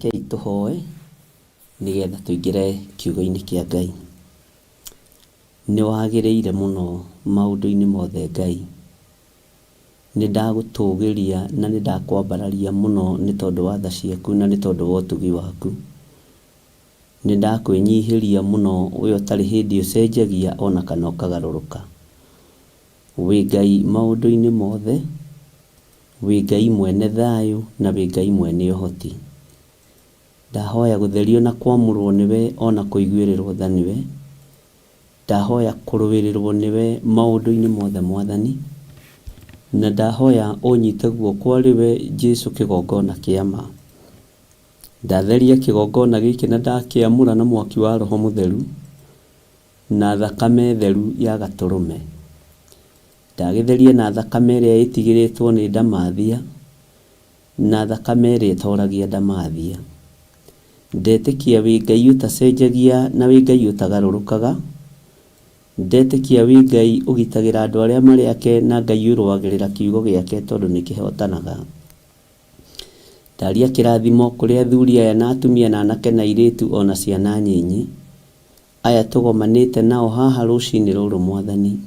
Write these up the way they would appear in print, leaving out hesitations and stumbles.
Rekei tũhoe nĩgetha tũingĩre kiugo-inĩ kĩa Ngai. Nĩwagĩrĩire mũno maũndũ-inĩ mothe Ngai. Nĩndagũtũgĩria na nĩndakwambararia mũno nĩ tondũ wa tha ciaku na nĩ tondũ wa ũtugi waku. Nĩndakwĩnyihĩria mũno we ũtarĩ hĩndĩ ũcenjagia ona kana ũkagarũrũka. Wĩ Ngai maũndũ-inĩ mothe, wĩ Ngai mwene thayũ na wĩ Ngai mwene ũhoti. Ndahoya gũtherio na kwamũrwo nĩwe ona kũiguĩrĩrwo tha nĩwe. Ndahoya kũrũĩrĩrwo nĩwe maũndũ-inĩ mothe Mwathani. Na ndahoya ũnyite guoko rĩwe Jesu kĩgongona kĩa ma. Ndatheria kĩgongona gĩkĩ na ndakĩamũra na mwaki wa Roho Mũtheru na thakame theru ya Gatũrũme. Ndagĩtheria na thakame ĩrĩa ĩtigĩrĩtwo nĩ ndamathia na thakame ĩrĩa ĩtoragia ndamathia. Ndetĩkia wĩ Ngai ũtacenjagia na wĩ Ngai ũtagarũrũkaga. Ndetĩkia wĩ Ngai ũgitagĩra andũ arĩa marĩ ake na Ngai ũrũagĩrĩra kiugo gĩake tondũ nĩkĩhotanaga. Ndaria kĩrathimo kũrĩ athuri aya na atumia na anake na airĩtu ona ciana nyinyi. Aya tũgomanĩte nao haha rũcinĩ rũrũ Mwathani.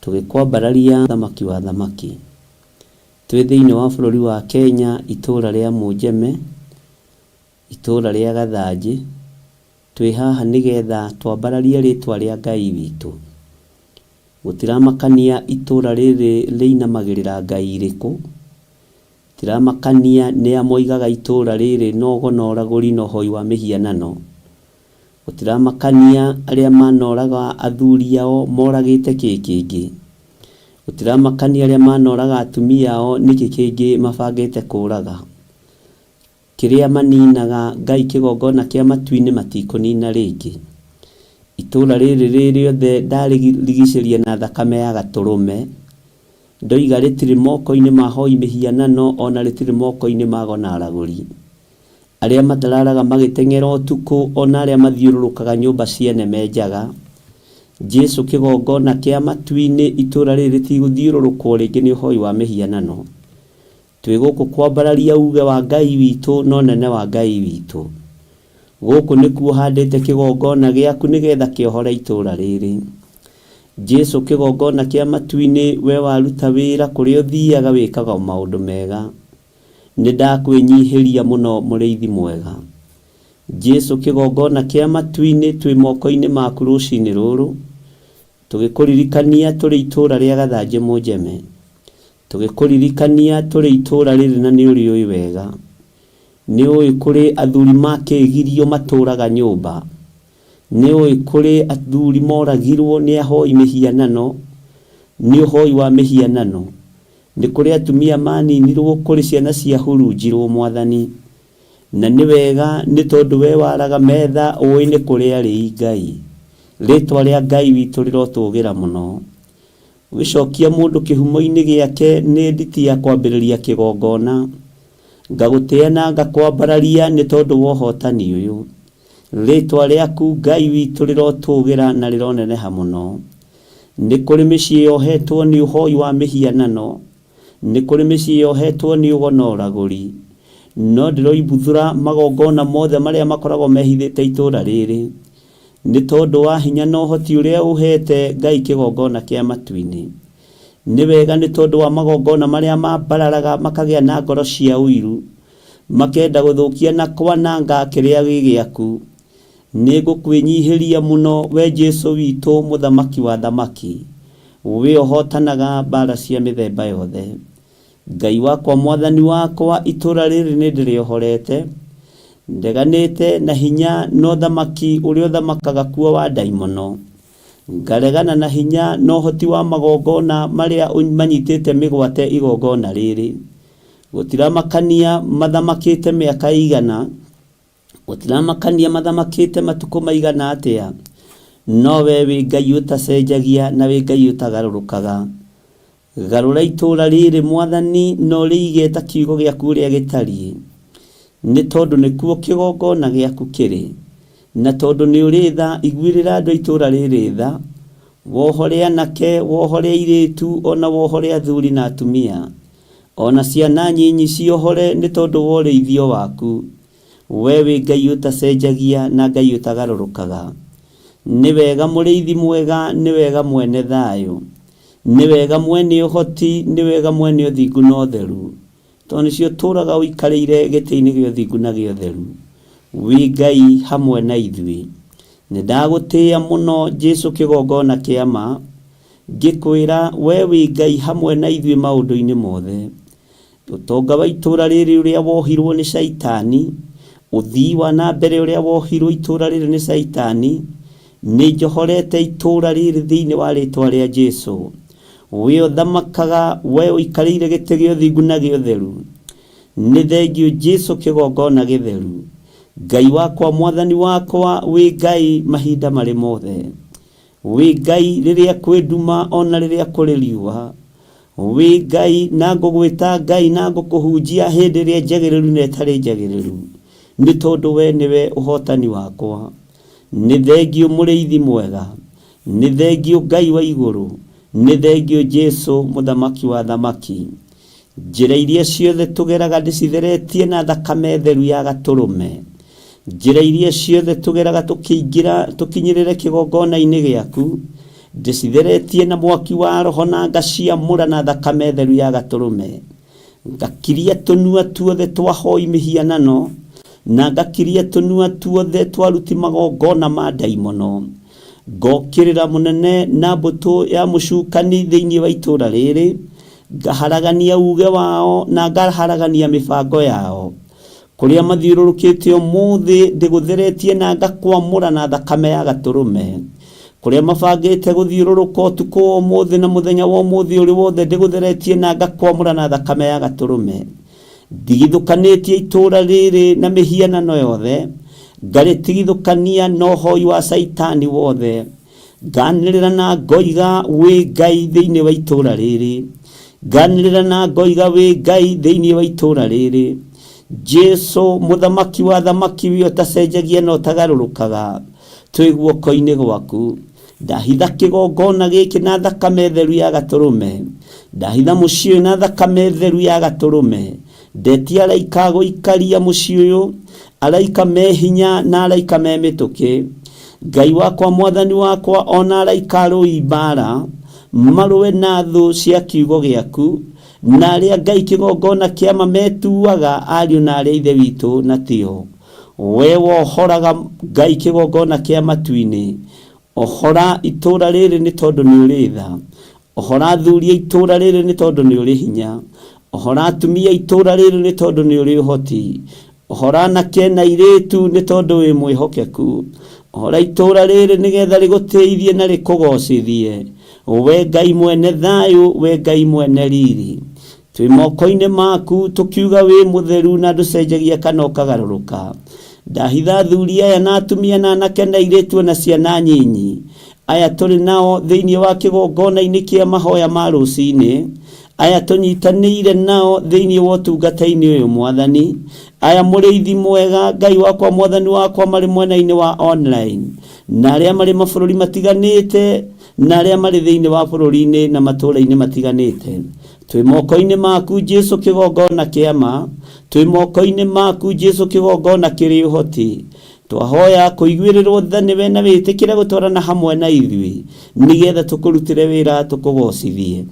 Tũgĩkwambararia thamaki wa thamaki. Twĩ thĩinĩ wa bũrũri wa Kenya, itũũra rĩa Mũnjeme, itũũra rĩa Gathanjĩ. Twĩ haha nĩgetha twambararie rĩtwa rĩa Ngai witũ. Gũtiramakania itũũra rĩrĩ rĩinamagĩrĩra Ngai irĩkũ. Tiramakania nĩa moigaga itũũra rĩrĩ nogo na ũragũri na ũhoi wa mĩhianano. Gũtiramakania arĩa manoraga athuri ao moragĩte kĩngĩ. Gũtiramakania arĩa manoraga atumia ao nĩkĩ kĩngĩ mabangĩte kũraga. Kĩrĩa maninaga Ngai kĩgongona kĩa matu-inĩ matikũnina rĩngĩ. Itũũra rĩrĩ rĩothe ndarigicĩria na thakame ya Gatũrũme. Ndoiga rĩtirĩ moko-inĩ ma hoi mĩhianano ona rĩtirĩ moko-inĩ ma go na aragũri. Arĩa matararaga magĩteng'era ũtukũ ona arĩa mathiũrũrũkaga nyũmba ciene menjaga. Jesu kĩgongona kĩa matu-inĩ itũũra rĩrĩ rĩtigũthiũrũrũkwo rĩngĩ nĩ ũhoi wa mĩhianano. Twĩ gũkũ kwambararia uge wa Ngai witũ no nene wa Ngai witũ. Gũkũ nĩkuo handĩte kĩgongona gĩaku nĩgetha kĩohore itũũra rĩrĩ. Jesu kĩgongona kĩa matu-inĩ we waruta wĩra kũrĩa ũthiaga wĩkaga maũndũ mega. Nĩndakwĩnyihĩria mũno mũrĩithi mwega. Jesu kĩgongona kĩa matu-inĩ twĩ moko-inĩ maku rũcinĩ rũrũ. Tũgĩkũririkania tũrĩ itũũra rĩa Gathanjĩ Mũnjeme. Tũgĩkũririkania tũrĩ itũũra rĩrĩ na nĩũrĩũĩ wega. Nĩũĩ kũrĩ athuri makĩgirio matũũraga nyũmba. Nĩũĩ kũrĩ athuri moragirwo nĩ ahoi mĩhianano, nĩ ũhoi wa mĩhianano. Nĩ kũrĩ atumia maninirwo, kũrĩ ciana ciahurunjirwo Mwathani. Na nĩ wega nĩ tondũ we waraga metha ũĩ nĩ kũrĩ arĩ Ngai. Rĩtwa rĩa Ngai witũ rĩrotũgĩra mũno. Gĩcokia mũndũ kĩhumo-inĩ gĩake nĩ nditi ya kwambĩrĩria kĩgongona. Ngagũtĩa na ngakwambararia nĩ tondũ wa ũhotani ũyũ. Rĩtwa rĩaku Ngai witũ rĩrotũgĩra na rĩroneneha mũno. Nĩ kũrĩ mĩciĩ yohetwo nĩ ũhoi wa mĩhianano. Nĩ kũrĩ mĩciĩ yohetwo nĩ ũgo na ũragũri. No ndĩroimbuthũra magongona mothe marĩa makoragwo mehithĩte itũũra rĩrĩ. Nĩ tondũ wa hinya na ũhoti ũrĩa ũhete Ngai kĩgongona kĩa matu-inĩ. Nĩ wega nĩ tondũ wa magongona marĩa mambararaga makagĩa na ngoro cia ũiru. Makenda gũthũkia na kwananga kĩrĩa gĩ gĩaku. Nĩ ngũkwĩnyihĩria mũno we Jesu witũ mũthamaki wa thamaki. We ũhotanaga mbara cia mĩthemba yothe. Ngai wakwa Mwathani wakwa itũũra rĩrĩ nĩ ndĩrĩohorete. Ndeganĩte na hinya no thamaki ũrĩa ũthamakaga kuo wa ndaimono. Ngaregana na hinya no ũhoti wa magongona marĩa manyitĩte mĩgwate igongona rĩrĩ. Gũtiramakania mathamakĩte mĩaka igana. Gũtiramakania mathamakĩte matukũ maigana atĩa. No we wĩ Ngai ũtacenjagia na wĩ Ngai ũtagarũrũkaga. Garũra itũũra rĩrĩ Mwathani no rĩige ta kiugo gĩaku ũrĩa gĩtariĩ. Nĩ tondũ nĩkuo kĩgongona gĩaku kĩrĩ. Na tondũ nĩ ũrĩ tha iguĩrĩra andũ itũũra rĩrĩ tha. Wohore anake, wohore airĩtu ona wohore athuri na atumia. Ona ciana nyinyi ciohore nĩ tondũ wa ũrĩithio waku. we wi Ngai utacenjagia na Ngai utagarũrũkaga. Nĩ wega mũrĩithi mwega, nĩ wega mwene thayũ, nĩ wega mwene ũhoti, nĩ wega mwene ũthingu na ũtheru, tondũ nĩcio tũraga ũikarĩire gĩtĩ-inĩ gĩa ũthingu na gĩa ũtheru. Wi Ngai hamwe na ithuĩ. Nĩ ndagũtĩĩa mũno Jesu kĩgongona kĩa ma, ngĩkwĩra we wi Ngai hamwe na ithuĩ maũndũ-inĩ mothe. Ũtonga wa itũũra rĩrĩ ũrĩa wohirwo nĩ Saitani, ũthii wa na mbere ũrĩa wohirwo itũũra rĩrĩ nĩ Saitani, nĩ njohorete itũũra rĩrĩ thĩinĩ wa rĩtwa rĩa Jesu. We ũthamakaga, we ũikarĩire gĩtĩ gĩa ũthingu na gĩa ũtheru. Nĩ thengiũ Jesu kĩgongona gĩtheru. Ngai wakwa, mwathani wakwa, wi Ngai mahinda marĩ mothe. Wi Ngai rĩrĩa kwĩ nduma ona rĩrĩa kũrĩ riũa. Wi Ngai na ngũgwĩta Ngai na ngũkũhunjia hĩndĩ ĩrĩa njagĩrĩru na ĩtarĩ njagĩrĩru, nĩ tondũ we nĩwe ũhotani wakwa. Nĩ thengiũ mũrĩithi mwega, nĩ thengiũ Ngai wa igũrũ, nĩ thengiũ Jesu mũthamaki wa thamaki. Njĩra iria ciothe tũgeraga ndĩcitheretie na thakame theru ya Gatũrũme. Njĩra iria ciothe tũgeraga tũkinyĩrĩre kĩgongona-inĩ gĩaku ndĩcitheretie na mwaki wa Roho na ngaciamũra na thakame theru ya Gatũrũme. Ngakiria tũnua tuothe twahoi mĩhianano, na ngakiria tũnua tuothe twaruti magongona ma ndaimono. Ngokĩrĩra mũnene na mbũtũ ya mũcukani thĩinĩ wa itũũra rĩrĩ, ngaharagania uge wao na ngaharagania mĩbango yao. Kũrĩa mathiũrũrũkĩte ũmũthĩ ndĩgũtheretie na ngakwamũra na thakame ya Gatũrũme. Kũrĩa mabangĩte gũthiũrũrũka ũtukũ wa ũmũthĩ na mũthenya wa ũmũthĩ ũrĩ wothe ndĩgũtheretie na ngakwamũra na thakame ya Gatũrũme. Ndigithũkanĩtie itũũra rĩrĩ na mĩhianano yothe, ngarĩtigithũkania na ũhoi wa Saitani wothe. Nganĩrĩra na ngoiga wi Ngai thĩinĩ wa itũũra rĩrĩ. Nganĩrĩra na ngoiga wi Ngai thĩinĩ wa itũũra rĩrĩ. Jesu mũthamaki wa thamaki, we ũtacenjagia na ũtagarũrũkaga, twĩ guoko-inĩ gwaku. Ndahitha kĩgongona gĩkĩ na thakame theru ya Gatũrũme. Ndahitha mũciĩ ũyũ na thakame theru ya Gatũrũme. Ndetia araika gũikaria mũciĩ ũyũ, araika me hinya na araika me mĩtũkĩ. Ngai wakwa, mwathani wakwa, ona araika arũi mbara marũe na thũ cia kiugo gĩaku, na arĩa Ngai kĩgongona kĩa ma metuaga ariũ na arĩa ithe witũ na tio. We wohoraga Ngai kĩgongona kĩa matu-inĩ. Ohora itũũra rĩrĩ nĩ tondũ nĩ ũrĩ tha. Ohora athuri a itũũra rĩrĩ nĩ tondũ nĩ ũrĩ hinya. Ohora atumia itũũra rĩrĩ nĩ tondũ nĩ ũrĩ ũhoti. Ohora anake na airĩtu nĩ tondũ wĩ mwĩhokeku. Ohora itũũra rĩrĩ nĩgetha rĩgũteithie na rĩkũgocithie. We Ngai mwene thayũ, we Ngai mwene riri. Twĩ moko-inĩ maku tũkiuga wĩ mũtheru na ndũcenjagia kana ũkagarũrũka. Ndahitha athuri aya na atumia na anake na airĩtu na ciana nyinyi aya tũrĩ nao thĩinĩ wa kĩgongona-inĩ kĩa mahoya ma rũcinĩ, aya tũnyitanĩire nao thĩinĩ wa ũtungata-inĩ ũyũ mwathani, aya mũrĩithi mwega Ngai wakwa, mwathani wakwa, marĩ mwena-inĩ wa online, na arĩa marĩ mabũrũri matiganĩte, na arĩa marĩ thĩinĩ wa bũrũri-inĩ na matũũra-inĩ matiganĩte. Twĩ moko-inĩ maku Jesu kĩgongona kĩa ma, twĩ moko-inĩ maku Jesu kĩgongona kĩrĩ ũhoti. Twahoya kũiguĩrĩrwo tha nĩwe na wĩtĩkĩre gũtwarana hamwe na ithuĩ, nĩgetha tũkũrutĩre wĩra tũkũgocithie.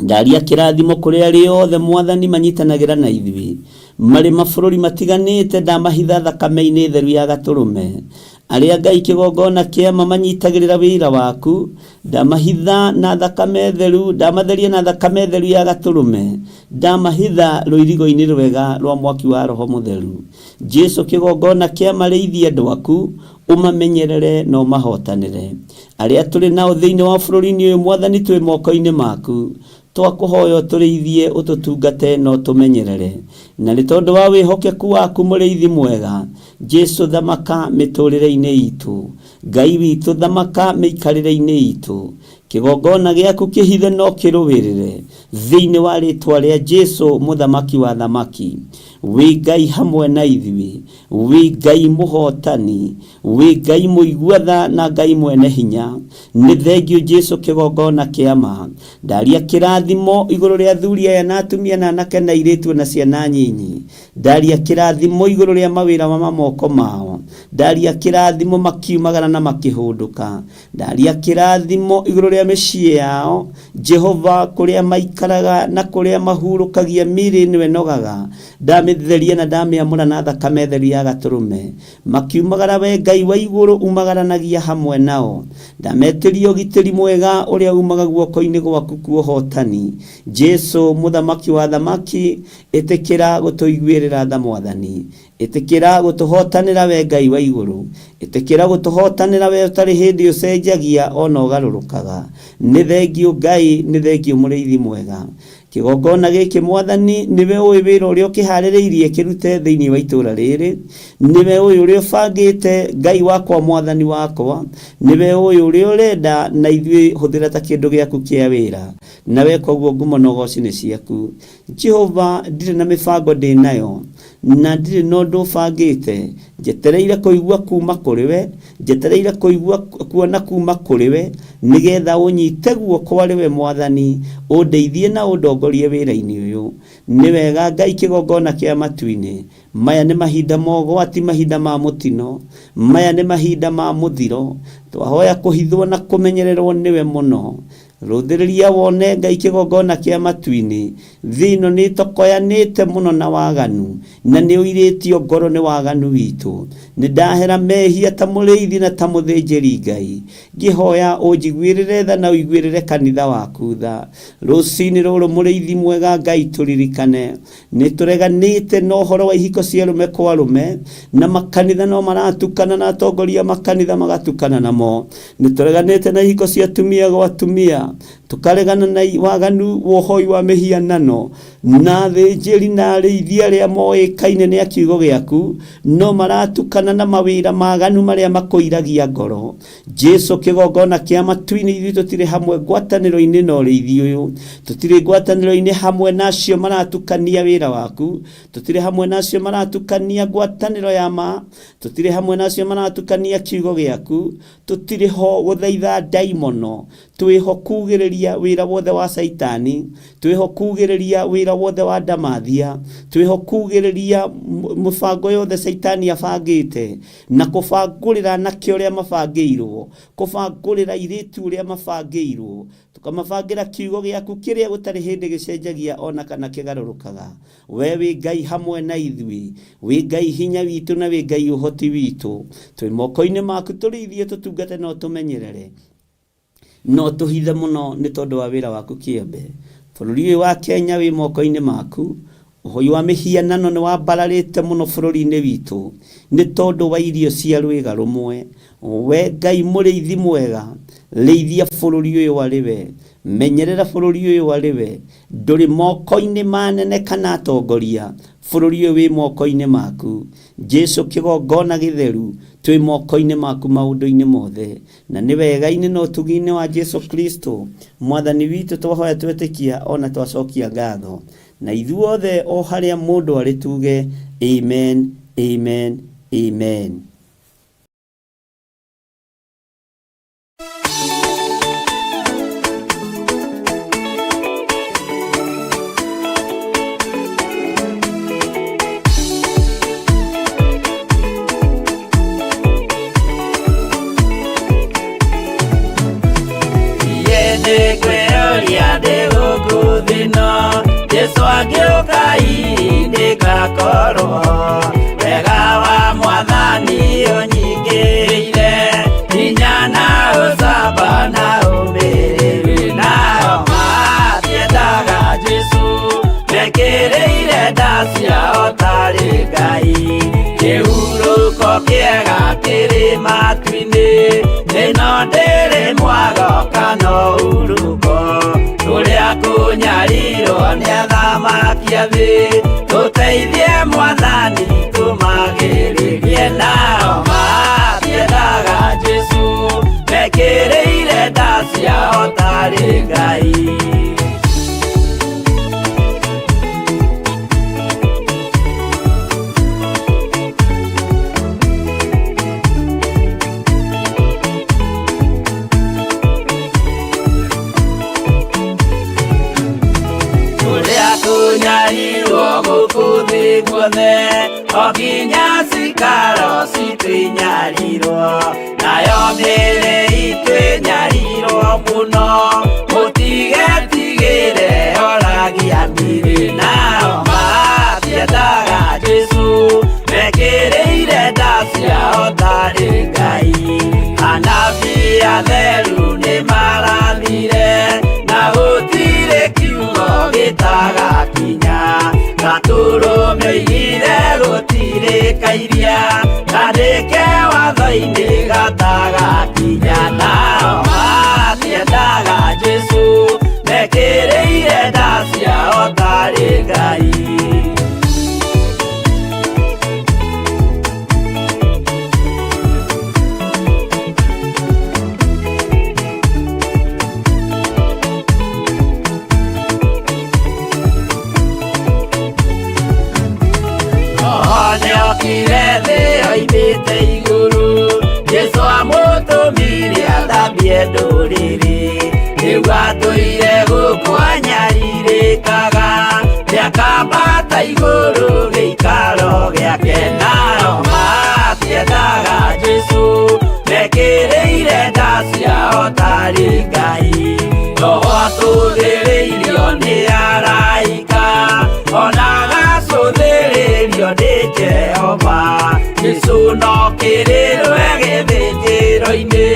Ndaria kĩrathimo kũrĩ arĩa othe mwathani manyitanagĩra na ithuĩ, marĩ mabũrũri matiganĩte, ndamahitha thakame-inĩ theru ya Gatũrũme. Arĩa Ngai kĩgongona kĩa ma manyitagĩrĩra wĩra waku, ndamahitha na thakame theru, ndamatheria na thakame theru ya Gatũrũme. Ndamahitha rũirigo-inĩ rwega rwa mwaki wa Roho Mũtheru. Jesu kĩgongona kĩa marĩithia andũ aku, ũmamenyerere na ũmahotanĩre. Arĩa tũrĩ nao thĩinĩ wa bũrũri-inĩ ũyũ mwathani, twĩ moko-inĩ maku, twakũhoya ũtũrĩithie, ũtũtungate na ũtũmenyerere. Na nĩ tondũ wa wĩhokeku waku mũrĩithi mwega, Jesu thamaka mĩtũrĩre-inĩ itũ. Ngai witũ thamaka mĩikarĩre-inĩ itũ. kigongona giaku kihithe no kirũwĩrĩre thĩinĩ wa rĩtwa rĩa Jesu mũthamaki wa thamaki. Wĩ Ngai hamwe na ithuĩ, wĩ Ngai mũhotani, wĩ Ngai mũigua na Ngai mwene hinya. Nĩ thengio Jesu kigongona kĩama. Ndaria kĩrathimo igũrũ rĩa athuri aya na atumia na anake na airĩtu na ciana nyinyi. Ndaria kĩrathimo igũrũ rĩa mawĩra ma moko mao. Ndaria kĩrathimo makiumagara na makĩhũndũka. Ndaria kĩrathimo igũrũ rĩa mĩciĩ yao, Jehova, kũrĩa maikaraga na kũrĩa mahurũkagia mĩĩrĩ ĩno ĩnogaga. Ndamĩtheria na ndamĩamũra na thakame theru ya Gatũrũme. Makiumagara we Ngai wa igũrũ umagaranagia hamwe nao. Ndametĩria ũgitĩri mwega ũrĩa umaga guoko-inĩ gwaku kwa ũhotani. Jesu mũthamaki wa thamaki, ĩtĩkĩra gũtũiguĩrĩra tha Mwathani. Ĩtĩkĩra gũtũhotanĩra we Ngai wa igũrũ. Ĩtĩkĩra gũtũhotanĩra we ũtarĩ hĩndĩ ũcenjagia ona ũgarũrũkaga. Nĩ thengio Ngai, nĩ thengio mũrĩithi mwega. Kigongona gĩkĩ Mwathani, nĩwe ũĩ wĩra ũrĩa ũkĩharĩrĩirie kĩrute thĩinĩ wa itũũra rĩrĩ. Nĩwe ũĩ ũrĩa ũbangĩte Ngai wakwa Mwathani wakwa. Nĩwe ũĩ ũrĩa ũrenda na ithuĩ hũthĩra ta kĩndũ gĩaku kĩa wĩra. Na weka ũguo ngumo na ũgooci-nĩ ciaku. Jehova, ndirĩ na mĩbango ndĩ nayo, na ndirĩ na ũndũ bangĩte. Njetereire kũigua kuma kũrĩ we, njetereire kuona kuma kũrĩ we, nĩgetha ũnyite guoko arĩ we Mwathani, ũndeithie na ũndongorie wĩra-inĩ ũyũ. Nĩ wega Ngai kigongona kĩa matu-inĩ. Maya nĩ mahinda ma ũgwati, mahinda ma mũtino, maya nĩ mahinda ma mũthiro. Twahoya kũhithwo na kũmenyererwo nĩwe mũno. Rũthĩrĩria wone Ngai kigongona kĩa matu-inĩ. Thĩ ĩno nĩ tokoyanĩte mũno na waganu, na nĩ ũirĩtio ngoro nĩ waganu witũ. Nĩ ndahera mehia ta mũrĩithi na ta mũthĩnjĩri Ngai. Ngĩhoya ũnjiguĩrĩre tha na ũiguĩrĩre kanitha waku tha. Rũciinĩ rũrũ mũrĩithi mwega Ngai, tũririkane nĩ tũreganĩte na ũhoro wa ihiko cia arũme kwa arũme, na makanitha no maratukana na atongoria makanitha magatukana namo. Nĩ tũreganĩte na ihiko cia atumia gwa atumia, tukaregana na waganu wohoi wa mĩhianano, na thĩnjĩri na arĩithi arĩa moĩkaine nĩ kiugo gĩaku no maratukana na mawĩra maganu marĩa makũiragia ngoro. Jesu kigongona kĩa matu-inĩ, ithuĩ tũtirĩ hamwe ngwatanĩro-inĩ na ũrĩithi ũyũ. Tũtirĩ ngwatanĩro-inĩ hamwe nacio maratukania wĩra waku. Tũtirĩ hamwe nacio maratukania ngwatanĩro ya ma. Tũtirĩ hamwe nacio maratukania kiugo gĩaku. Tũtirĩ ho gũthaitha ndaimono. Twĩho kugĩrĩria wĩra wothe wa Saitani. Twĩho kugĩrĩria wĩra wothe wa ndamathia. Twĩho kugĩrĩria mũbango yothe Saitani abangĩte, na kũbangũrĩra anake ũrĩa mabangĩirwo, kũbangũrĩra airĩtu ũrĩa mabangĩirwo. Tukamabangĩra kiugo gĩaku kĩrĩa gũtarĩ hĩndĩ gĩcenjagia ona kana kĩgarũrũkaga. We wĩ Ngai hamwe na ithuĩ, wĩ Ngai hinya witũ na wĩ Ngai ũhoti witũ. Twĩ moko-inĩ maku tũrĩithie, tũtungate no tũmenyerere, no tũhithe mũno nĩ tondũ wa wĩra waku kĩembe. Bũrũri ũyũ wa Kenya wĩ moko-inĩ maku. Ũhoi wa mĩhianano nĩ wambararĩte mũno bũrũri-inĩ witũ nĩ tondũ wa irio cia rwĩga rũmwe. We Ngai mũrĩithi mwega, rĩithia bũrũri ũyũ arĩ we, menyerera bũrũri ũyũ arĩ we. Ndũrĩ moko-inĩ manene kana atongoria, bũrũri ũyũ wĩ moko-inĩ maku. Jesu kigongona gĩtheru, twĩ moko-inĩ maku maũndũ-inĩ mothe. Na nĩ wega-inĩ na ũtugi-inĩ wa Jesu Kristo Mwathani witũ twahoya twetĩkia ona twacokia ngatho. Na ithuothe o harĩa mũndũ arĩ tuge amen, amen, amen. Jesu agĩũka ihinda ngakorwo, wega wa Mwathani ũnyingĩrĩire, hinya na ũcamba na ũmĩrĩru, nao matiendaga Jesu, mekĩrĩire nda ciao tarĩ Ngai. Kĩhurũko kĩega kĩrĩ matu-inĩ, ĩno ndĩrĩ mwago kana uruko. Tũrĩa kũnyarirwo nĩ athamaki a thĩ, tũteithie Mwathani tũmagĩrĩrie, nao matiendaga Jesu, mekĩrĩire nda ciao Oginya cikaro citwinyarirwo nayo mĩĩrĩ itwinyarirwo mũno mũtigetigĩre oragia mĩĩrĩ nao matiendaga Jesu mekĩrĩire nda ciao tarĩ Ngai anabii atheru nĩmarathire na gũtirĩ kiugo gĩtagakinya gatũrũme oigire gũtirĩkairia kandĩke watho-inĩ gatagakinya nao matiendaga Jesu mekĩrĩire nda ciao tarĩ Ngai. Nĩokire thĩ oimĩte igũrũ Jesũ amũtũmire athambie ndũrĩrĩ rĩu atũire gũkũ anyarirĩkaga nĩakambata igũrũ gĩikaro gĩake nao matiendaga Jesũ mekĩrĩire nda ciao tarĩ Ngai roho atũthĩrĩirio nĩ araika ona gacũthĩrĩrio nĩ Jehova Jesũ no kĩrĩrwe gĩthĩnjĩro-inĩ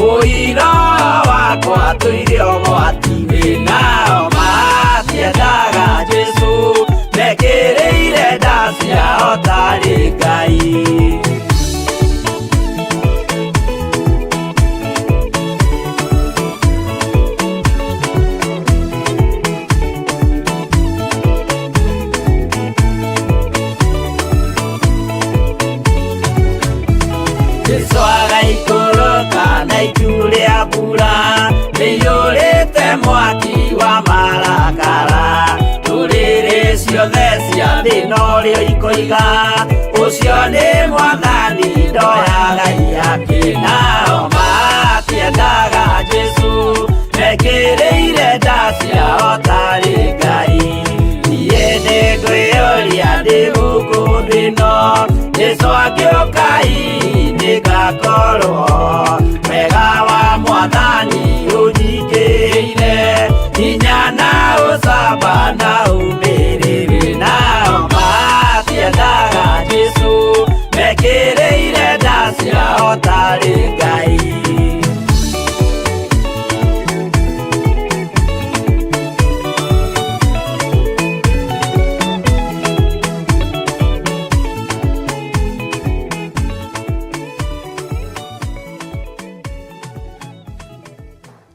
ũira wakwa tũire ũgwati-inĩ nao matiendaga Jesũ mekĩrĩire nda ciao tarĩ Ngai. Jesũ agaikũrũka na itu rĩa mbura rĩiyũrĩte mwaki wa marakara ndũrĩrĩ ciothe cia thĩ norĩo ikoiga ũcio nĩ mwathani ndoya Ngai yake nao matiendaga Jesũ mekĩrĩire nda ciao tarĩ Ngai. Niĩ nĩngwĩyũria ndĩ gũkũ thĩ ĩno Jesũ angĩũka nĩngakorwo wega wa mwathani ũnyingĩrĩire hinya na ũcamba na ũmĩrĩru nao matiendaga Jesũ mekĩrĩire nda ciao tarĩ Ngai.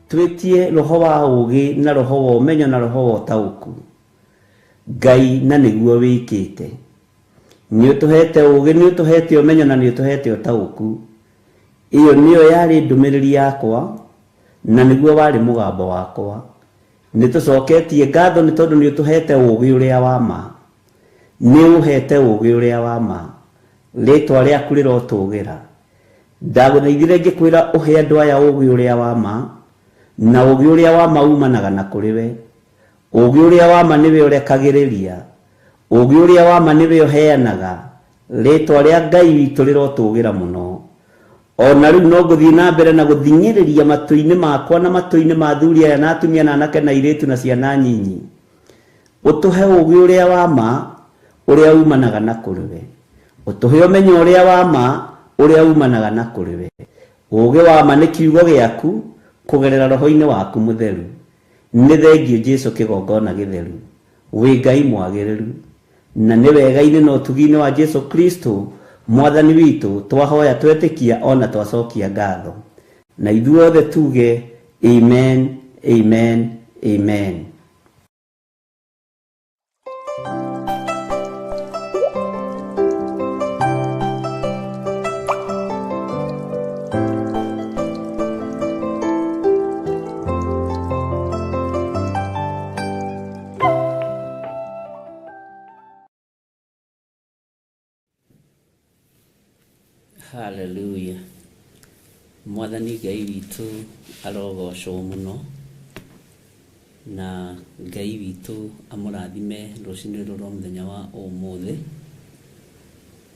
Twetie roho wa ũũgĩ na roho wa ũmenyo na roho wa ũtaũku Ngai na nĩguo wĩkĩte nĩũtũhete ũũgĩ nĩũtũhete ũmenyo na nĩũtũhete ũtaũku ĩyo nĩyo yarĩ ndũmĩrĩri yakwa na nĩguo warĩ mũgambo wakwa nĩtũcoketie ngatho nĩ tondũ nĩũtũhete ũũgĩ ũrĩa wa ma nĩũhete ũũgĩ ũrĩa wa ma rĩtwa rĩaku rĩrotũgĩra ndagũthaithire ngĩkwĩra ũhe andũ aya ũũgĩ ũrĩa wa ma na ũũgĩ ũrĩa wa ma umanaga na kũrĩ we ũũgĩ ũrĩa wa ma nĩwe ũrekagĩrĩria ũũgĩ ũrĩa wa ma nĩwe ũheanaga rĩtwa rĩa Ngai witũ rĩrotũgĩra mũno ona rĩu no ngũthiĩ na mbere na gũthing'ĩrĩria matũ-inĩ makwa na matũ-inĩ ma athuri aya na atumia na anake na airĩtu na ciana nyinyi ũtũhe ũũgĩ ũrĩa wa ma ũrĩa umanaga na kũrĩ we ũtũhe ũmenyo ũrĩa wa ma ũrĩa umanaga na kũrĩ we ũũgĩ wa ma nĩ kiugo gĩaku kũgerera roho-inĩ waku mũtheru nĩ thengio Jesũ kĩgongona gĩtheru wĩ Ngai mwagĩrĩru na nĩ wega-inĩ na ũtugi-inĩ wa Jesũ Kristo mwathani witũ twahoya twetĩkia ona twacokia ngatho na ithuothe tuge amen amen amen. Hallelujah. Mwathani Ngai witũ arogocwo mũno na Ngai witũ amũrathime rũcinĩ rũrũ mũthenya wa ũmũthĩ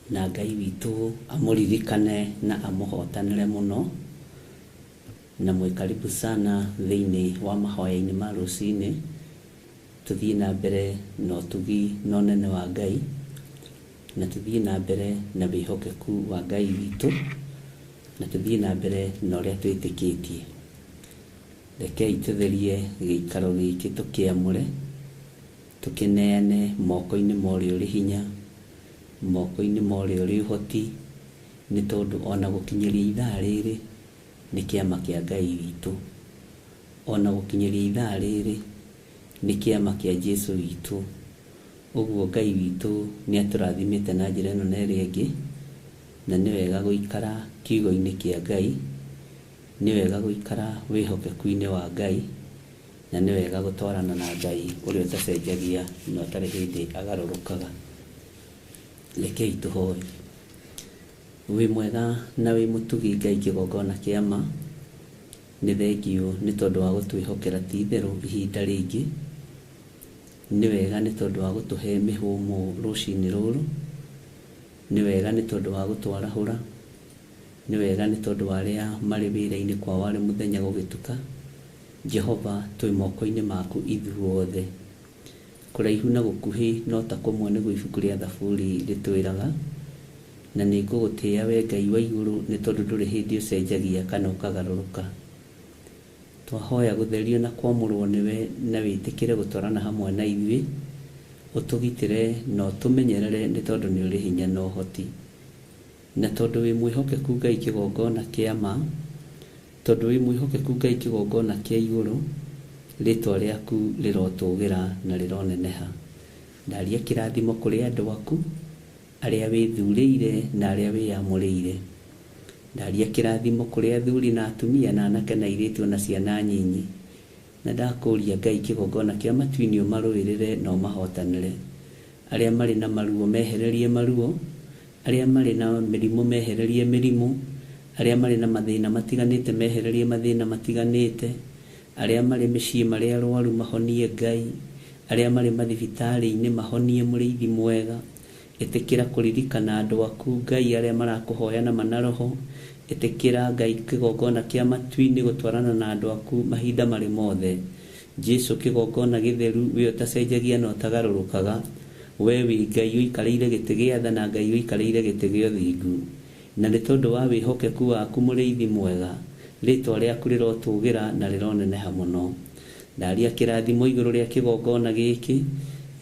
na Ngai witũ amũririkane na amũhotanĩre mũno. Na mwĩkaribu sana thĩinĩ wa mahoya-inĩ ma rũcinĩ. Tũthiĩ na mbere na ũtugi na ũnene wa Ngai, na tũthiĩ na mbere na wĩhokeku wa Ngai witũ, na tũthiĩ na mbere na ũrĩa twĩtĩkĩtie. Rekei tũtherie gĩikaro gĩkĩ tũkĩamũre, tũkĩneane moko-inĩ ma ũrĩa ũrĩ hinya, moko-inĩ ma ũrĩa ũrĩ ũhoti, nĩ tondũ ona gũkinyĩria ithaa rĩrĩ nĩ kĩama kĩa Ngai witũ. Ona gũkinyĩria ithaa rĩrĩ nĩ kĩama kĩa Jesũ witũ. Ũguo Ngai witũ nĩ atũrathimĩte na njĩra ĩno na ĩrĩa ĩngĩ, na nĩ wega gũikara kiugo-inĩ kĩa Ngai, nĩ wega gũikara wĩhokeku-inĩ wa Ngai, na nĩ wega gũtwarana na Ngai ũrĩa ũtacenjagia na ũtarĩ hĩndĩ agarũrũkaga. Rekei tũhoe. Wĩ mwega na wĩ mũtugi Ngai kĩgongona kĩama, nĩ thengio nĩ tondũ wa gũtwĩhokera ti itherũ ihinda rĩngĩ. Nĩ wega nĩ tondũ wa gũtũhe mĩhũmũ rũcinĩ rũrũ. Nĩ wega nĩ tondũ wa gũtwarahũra. Nĩ wega nĩ tondũ wa arĩa marĩ wĩra-inĩ kwao arĩ mũthenya gũgĩtuka. Jehova, twĩ moko-inĩ maku ithuothe. Kũraihu na gũkuhĩ no ta kũmwe nĩguo ibuku rĩa Thaburi rĩtwĩraga. Na nĩ ngũgũtĩĩa we Ngai wa igũrũ nĩ tondũ ndũrĩ hĩndĩ ũcenjagia kana ũkagarũrũka. Twahoya gũtherio na kwamũrwo nĩwe na wĩtĩkĩre gũtwarana hamwe na ithuĩ. Ũtũgitĩre na ũtũmenyerere nĩ tondũ nĩ ũrĩ hinya na ũhoti. Na tondũ wĩ mwĩhokeku Ngai kĩgongona kĩama, tondũ wĩ mwĩhokeku Ngai kĩgongona kĩa igũrũ, rĩtwa rĩaku rĩrotũgĩra na rĩroneneha. Ndaria kĩrathimo kũrĩ andũ aku arĩa wĩthurĩire na arĩa wĩamũrĩire. Ndaria kĩrathimo kũrĩ athuri na atumia na anake na airĩtu na ciana nyinyi. Na ndakũria Ngai kĩgongona kĩa matu-inĩ ũmarũĩrĩre na ũmahotanĩre. Arĩa marĩ na maruo mehererie maruo, arĩa marĩ na mĩrimũ mehererie mĩrimũ, arĩa marĩ na mathĩna matiganĩte mehererie mathĩna matiganĩte, arĩa marĩ mĩciĩ marĩ arwaru mahonie Ngai, arĩa marĩ mathibitarĩ-inĩ mahonie Mũrĩithi mwega. Ĩtĩkĩra kũririkana andũ aku Ngai arĩa marakũhoya na manaroho. Ĩtĩkĩra Ngai kĩgongona kĩa matu-inĩ gũtwarana na andũ aku mahinda marĩ mothe. Jesũ kĩgongona gĩtheru, we ũtacenjagia na ũtagarũrũkaga. We wĩ Ngai ũikarĩire gĩtĩ gĩa tha na Ngai ũikarĩire gĩtĩ gĩa ũthingu. Na nĩ tondũ wa wĩhokeku waku Mũrĩithi mwega, rĩtwa rĩaku rĩrotũgĩra na rĩroneneha mũno. Ndaria kĩrathimo igũrũ rĩa kĩgongona gĩkĩ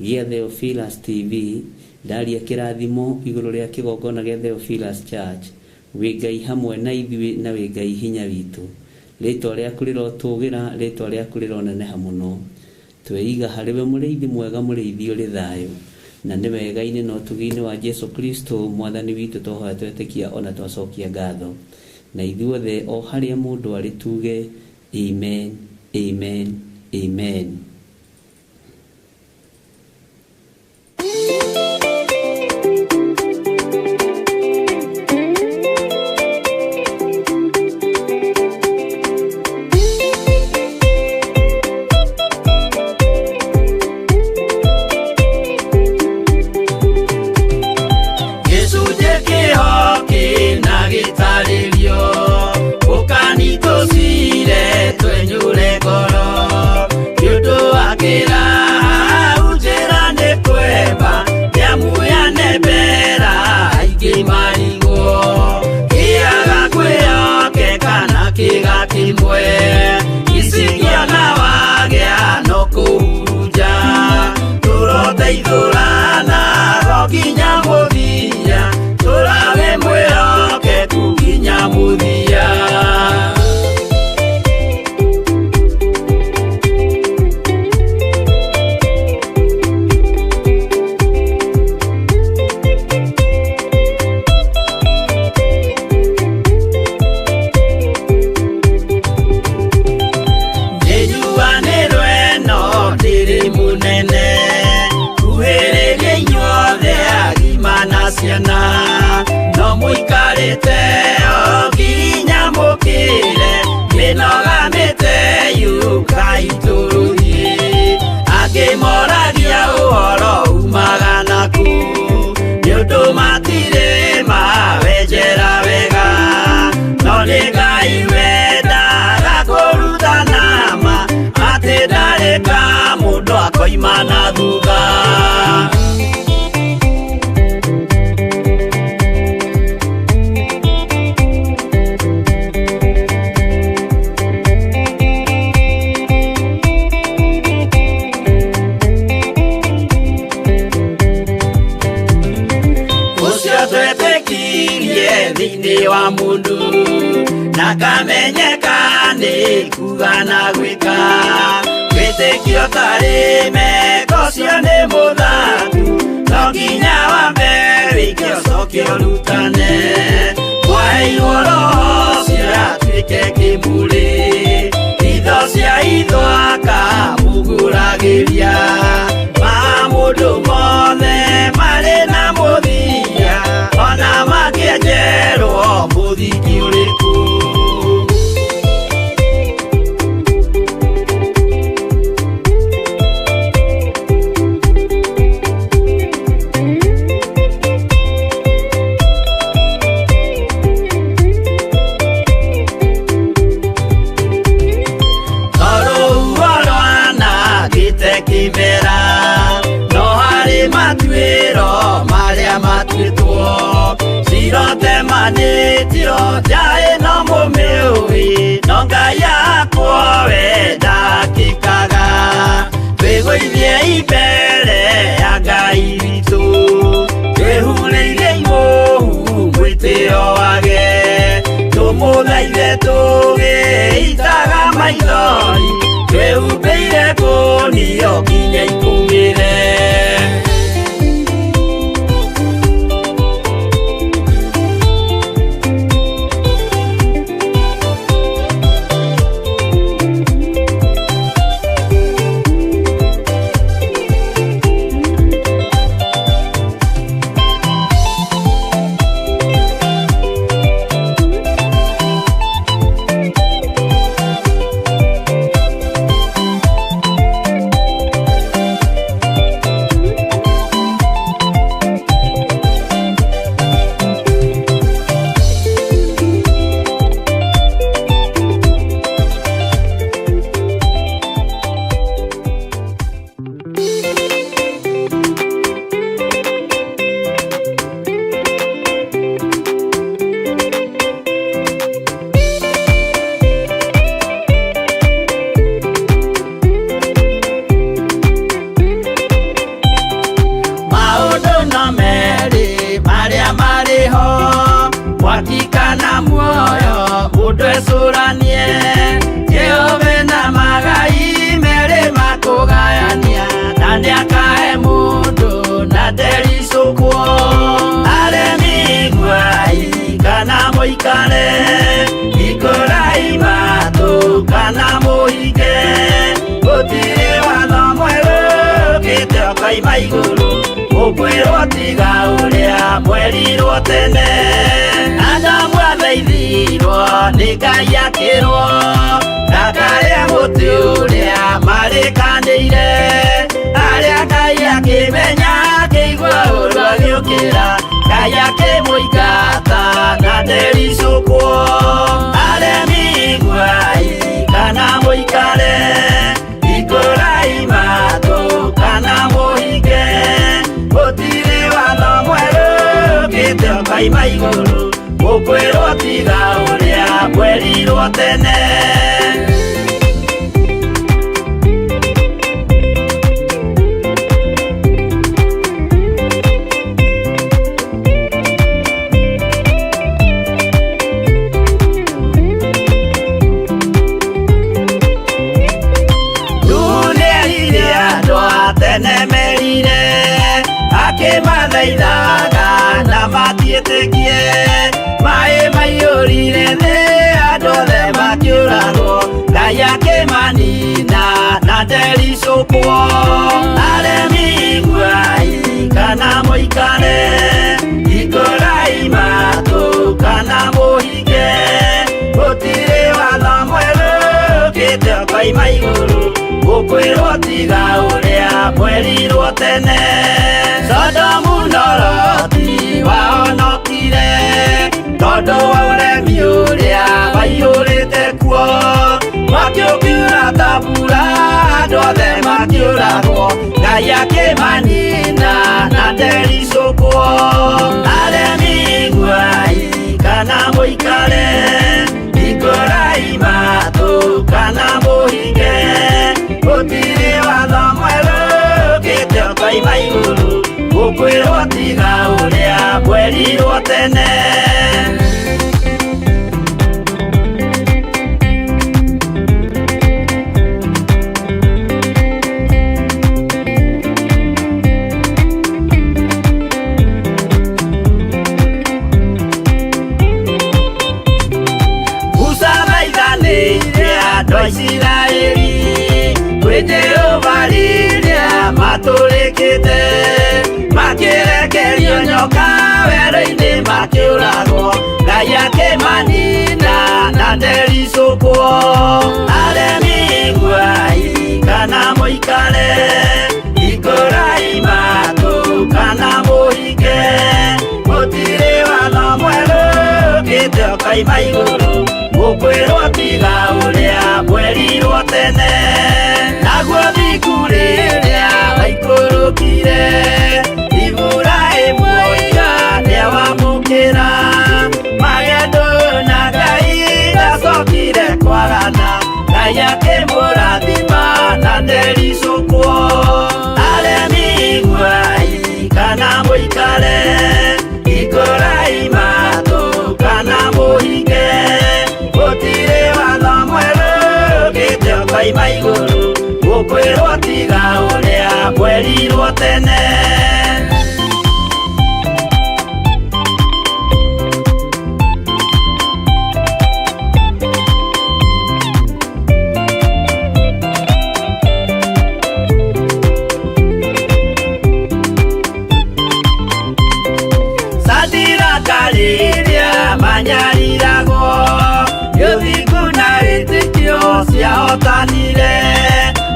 gĩa Theophilus TV. Ndaria kĩrathimo igũrũ rĩa kĩgongona gĩa Theophilus Church. Wĩ Ngai hamwe na ithuĩ na wĩ Ngai hinya witũ. Rĩtwa rĩaku rĩrotũgĩra, rĩtwa rĩaku rĩroneneha mũno. Tweiga harĩwe Mũrĩithi mwega, Mũrĩithi ũrĩ thayũ. Na nĩ wega-inĩ na ũtugi-inĩ wa Jesũ Kristo Mwathani witũ twahoya twetĩkia ona twacokia ngatho. Na ithuothe o harĩa mũndũ arĩ tuge amen, amen, amen. No muikarite o ginya mukire minogamite yuka ituruhi akimoragia uhoro umaga naku niundu matire thĩinĩ wa mũndũ na kamenyeka nĩ kuga na gwĩka wĩtĩkio tarĩ meko cio nĩ mũthaku no nginya wambe wĩke ũcoke ũrutane waheirwo roho cio atuĩke kĩmũrĩ itho cia itho akamũgũragĩria ma mũndũ mothe marĩ na mũthia ona mangĩenjerwo mũthingi ũrĩkũ kimera no harĩ matuĩro marĩa matuĩtwo cirote manĩtio njaĩ no mũmĩũĩ no Ngai akwo we ndakĩkaga twĩgũithie imbere ya Ngai witũ twĩhurĩire imũhu mwĩtĩo wage tũmũthaithe tũgĩitaga maithori twĩhumbĩire ngũnio nginya ikumĩre wakikana muoyo mũndũ ecũranie Jehova na magai merĩ makũgayania na nĩakahe mũndũ na ndericũkwo aremi nguai kana mũikare ikũrai matũ kana mũhinge gũtirĩ watho mwerũ ũkĩte ũkaima igũrũ ũkwĩrwo tiga ũrĩa mwerirwo tene Adamu athaithirwo nĩ Ngai akĩrwo ndakarĩa mũtĩ ũrĩa marĩkanĩire arĩa Ngai akĩmenya akĩigua ũru agĩũkĩra Ngai akĩmũingata na ndericũkwo aremi nguai kana mũikare ikũrai matũ kana mũhinge gũtirĩ watho mwerũ ũkĩte ũkaima igũrũ ũkwĩrwo tiga ũrĩa mwerirwo tene nĩerire andũ a tene merire akĩmathaithaga na matiĩtĩkie maĩ maiyũrire thĩ andũ othe makĩũragwo Ngai akĩmanina na ndericũkwo aremi nguai kana mũikare ikũrai matũ kana mũhinge gũtirĩ watho mwerũ ũkĩte ũkaima igũrũ ũkwĩrwo tiga ũrĩa mwerirwo tene Sodomu na Loti wahonokire tondũ wa ũremi ũrĩa waiyũrĩte kuo makĩũkiura ta mbura andũ othe makĩũragwo Ngai akĩmanina na ndericũkwo aremi nguai kana mũikare ikũrai matũ kana mũhinge gũtirĩ watho mwerũ ũkĩte ũkaima igũrũ ũkwĩrwo tiga ũrĩa mwerirwo tene mekete makirekerio nyoka wero-ini makiuragwo Ngai akimanina na ndericũkwo aremi iguai kana mũikare ikũrai matũ kana mũhinge gũtirĩ watho mwerũ ũkĩte ũkaima igũrũ gũkwĩrwo tiga ũrĩa mwerirwo tene naguo thiku rĩrĩa waikũrũkire Iburahĩmu oiga nĩawamũkĩra magendo na Ngai ndacokire kwarana Ngai akĩmũrathima na ndericũkwo aremi iguai kana mũikare ikũrai matũ kana mũhinge gũtirĩ watho mwerũ ũkĩte ũkaima igũrũ gũkwĩrwo tiga ũrĩa mwerirwo tene Rĩrĩa manyariragwo gĩthiku na wĩtĩkio ciahotanire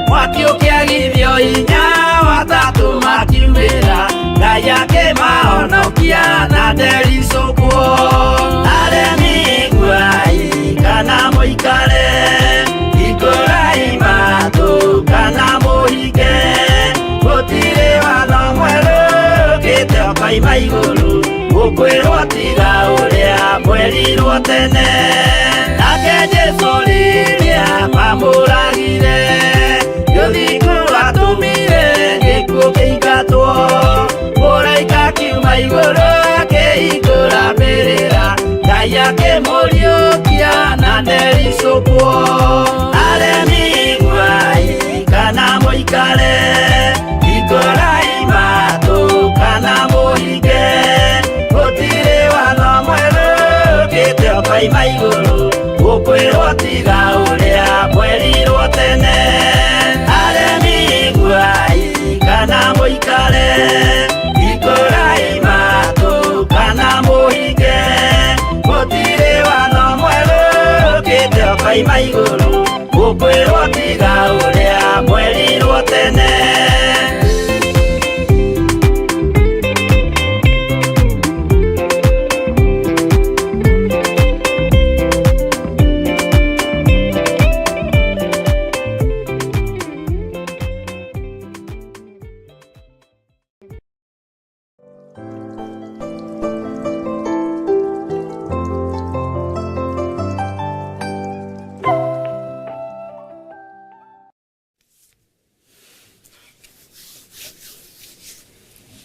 mwaki ũkĩagithio hinya watatũ makiumĩra Ngai akĩmahonokia na ndericũkwo aremi iguai kana mũikare ikũrai matũ kana mũhinge gũtirĩ watho mwerũ ũkĩte ũkaima igũrũ gũkwĩrwo tiga ũrĩa mwerirwo tene nake Jesũ rĩrĩa mamũragire gĩthiku atũmire gĩkuũ kĩingatwo mũraika akiuma igũrũ akĩhingũra mbĩrĩra Ngai akĩmũriũkia na ndericũkwo aremi iguai kana mũikare ikũrai matũ kana mũhinge gũtirĩ watho mwerũ ũkĩte ũkaima igũrũ gũkwĩrwo tiga ũrĩa mwerirwo tene aremi iguai kana mũikare ikũrai matũ kana mũhinge gũtirĩ watho mwerũ ũkĩte ũkaima igũrũ gũkwĩrwo tiga ũrĩa mwerirwo tene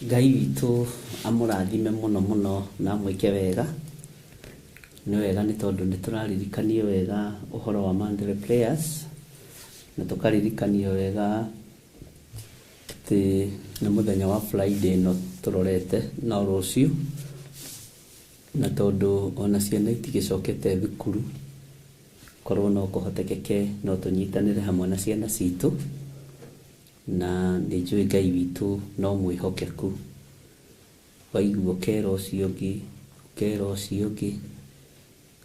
Ngai witũ amũrathime mũno mũno na amwĩke wega nĩ wega nĩ tondũ nĩ tũraririkanio wega ũhoro wa Monthly Prayers na tũkaririkanio wega atĩ nĩ mũthenya wa Friday ĩno tũrorete no rũciũ na tondũ ona ciana itigĩcokete thukuru korwo no kũhotekeke no tũnyitanĩre hamwe na ciana citũ na nĩ njũĩ Ngai witũ no mwĩhokeku waigua ũkera ũcio ũngĩ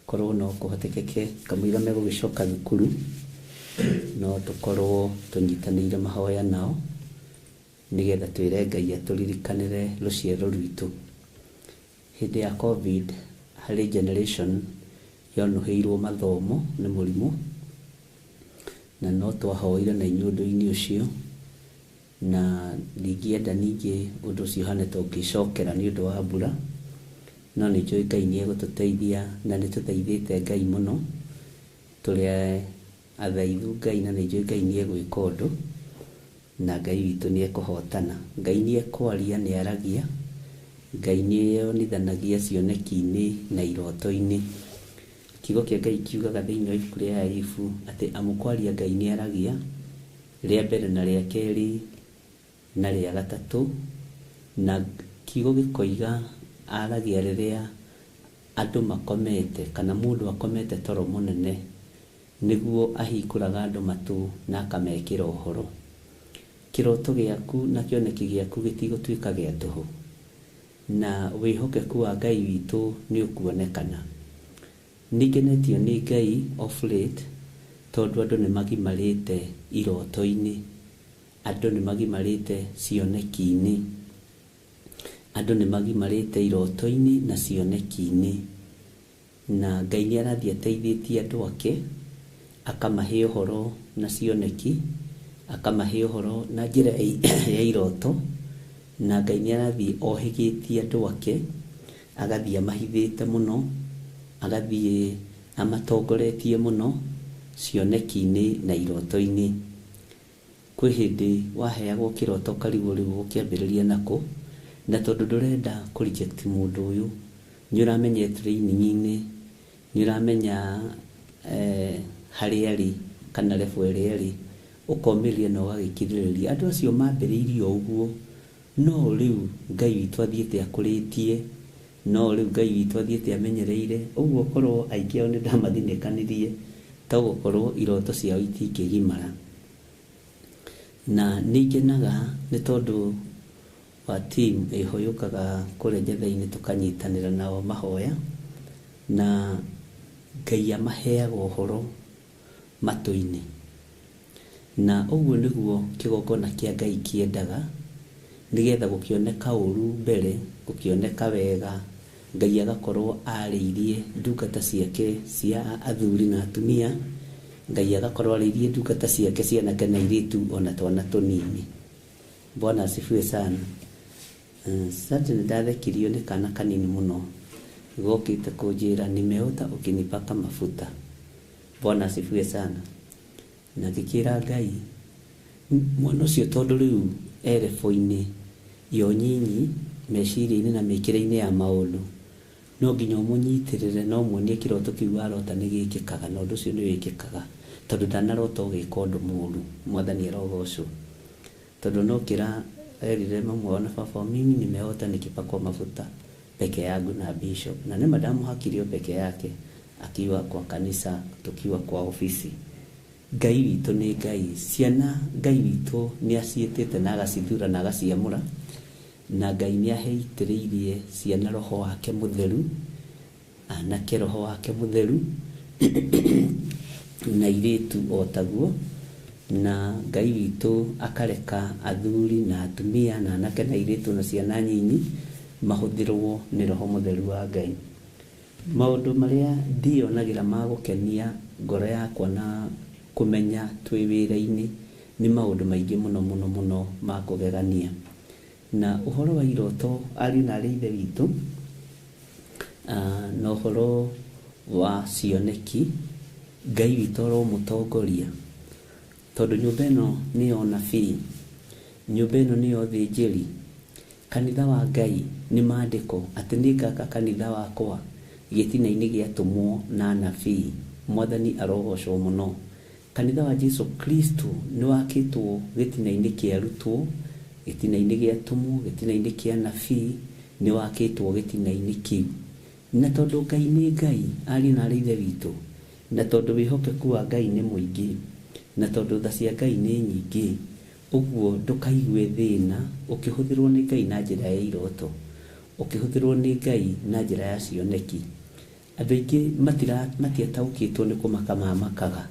korwo no kũhotekeke kamũira megũgĩcoka thukuru no tũkorwo tũnyitanĩire mahoya nao nĩgetha twĩre Ngai atũririkanĩre rũciaro rwitũ hĩndĩ ya COVID harĩ generation yonuhĩirwo mathomo nĩ mũrimũ na no twahoire na inyuĩ ũndũ-inĩ ũcio na ndingĩenda ningĩ ũndũ ũcio hane tũngĩcokera nĩ ũndũ wa mbura no nĩ njũĩ Ngai nĩ egũtũteithia na nĩ tũteithĩte Ngai mũno tũrĩ athaithu Ngai na nĩ njũĩ Ngai nĩ egwĩka ũndũ na Ngai witũ nĩ ekũhotana Ngai nĩ ekwaria nĩ aragia Ngai nĩ yonithanagia cioneki-inĩ na iroto-inĩ kiugo kĩa Ngai kiugaga thĩinĩ wa ibuku rĩa Ayubu atĩ amũkwaria Ngai nĩ aragia rĩa mbere na rĩa kerĩ na rĩa gatatũ na kiugo gĩkoiga aragia rĩrĩa andũ makomete kana mũndũ akomete toro mũnene nĩguo ahingũraga andũ matũ na akamekĩra ũhoro kiroto giaku na kioneki giaku gitigũtuĩka gĩa tũhũ, na wĩhokeku wa Ngai witũ nĩ ũkuonekana. Nĩngenetio nĩ Ngai of late tondũ andũ nĩ magimarĩte iroto-inĩ, andũ nĩ magimarĩte cioneki-inĩ, andũ nĩ magimarĩte iroto-inĩ na cioneki-inĩ, na Ngai nĩ arathiĩ ateithĩtie andũ ake, akamahe ũhoro na cioneki, akamahe ũhoro na njĩra ya iroto, na Ngai nĩ arathiĩ ohĩgĩtie andũ ake, agathiĩ amahithĩte mũno, agathiĩ amatongoretie mũno cioneki-inĩ na iroto-inĩ. Kwĩ hĩndĩ waheagwo kĩroto karigwo rĩu gũkĩambĩrĩria nakũ, na tondũ ndũrenda kũ-reject mũndũ ũyũ, nĩ ũramenya training-inĩ, nĩ ũramenya harĩa arĩ kana level ĩrĩa arĩ, ũkomĩrĩria na ũgagĩkirĩrĩria. Andũ acio mambĩrĩirie ũguo, no rĩu Ngai witũ athiĩte akũrĩtie, no rĩu Ngai witũ athiĩte amenyereire, ũguo korwo aingĩ ao nĩ ndamathinĩkanirie, togũkorwo iroto ciao itingĩgimara. Na nĩngenaga nĩ tondũ wa team ĩho yũkaga kũrĩa Njetha-inĩ tũkanyitanĩra nao mahoya, na Ngai amaheaga ũhoro matũ-inĩ, na ũguo nĩguo kĩgongona kĩa Ngai kĩendaga, nĩgetha gũkĩoneka ũru mbere, gũkĩoneka wega, Ngai agakorwo arĩirie ndungata ciake cia athuri na atumia, Ngai agakorwo arĩirie ndungata ciake cianake na airĩtu ona twana tũnini. Bwana asifiwe sana. Sasa nĩndathekirio nĩ kana kanini mũno, gokĩte kũnjĩra nimeota ukinipaka mafuta. Bwana asifiwe sana. Na ngĩkĩra Ngai, mwana ũcio tondũ rĩu erebo-inĩ yo nyinyi meciria-inĩ na mĩkĩre-inĩ ya maũndũ, no nginya ũmũnyitĩrĩre, no muonie kĩroto kĩu arota nĩ gĩkĩkaga, na ũndũ ũcio nĩ wĩkĩkaga, tondũ ndanarota ũgĩka ũndũ mũũru. Mwathani arogocwo. Tondũ no kĩra erire mamwe ona baba, mimi nimeota nikipakwa mafuta peke yangu na bishop, na nĩ madamu hakirio peke yake akiwa kwa kanisa, tukiwa kwa ofisi. Ngai witũ nĩ Ngai, ciana Ngai witũ nĩ aciĩtĩte na agacithura na agaciamũra, na Ngai nĩ aheitĩrĩirie ciana roho wake mũtheru, anake roho wake mũtheru, na airĩtu o taguo, na Ngai witũ akareka athuri na atumia na anake na airĩtu na ciana nyinyi mahũthĩrwo nĩ roho mũtheru wa Ngai. Maũndũ marĩa ndionagĩra ma gũkenia ngoro yakwa na kũmenya twĩ wĩra-inĩ nĩ maũndũ maingĩ mũno mũno mũno ma kũgegania. Na ũhoro wa iroto ariũ na aarĩ a Ithe witũ, na ũhoro wa cioneki, Ngai witũ aromũtongoria, tondũ nyũmba ĩno nĩyo nabii, nyũmba ĩno nĩyo thĩnjĩri, kanitha wa Ngai nĩ maandĩko atĩ nĩ ngaka kanitha wakwa gĩtina-inĩ gĩatũmwo na nabii. Mwathani arogocwo mũno. Kanitha wa Jesu Kristo nĩ wakĩtwo gĩtina-inĩ kĩa arutwo, gĩtina-inĩ gĩatũmwo, gĩtina-inĩ kĩa nabii, nĩ wakĩtwo gĩtina-inĩ kĩu. Na tondũ Ngai nĩ Ngai, ariũ na aarĩ a Ithe witũ, na tondũ wĩhokeku wa Ngai nĩ mũingĩ, na tondũ tha cia Ngai nĩ nyingĩ, ũguo ndũkaigue thĩna ũkĩhũthĩrwo nĩ Ngai na njĩra ya iroto, ũkĩhũthĩrwo nĩ Ngai na njĩra ya cioneki. Andũ aingĩ matiataũkĩtwo nĩ kũmaka mamakaga,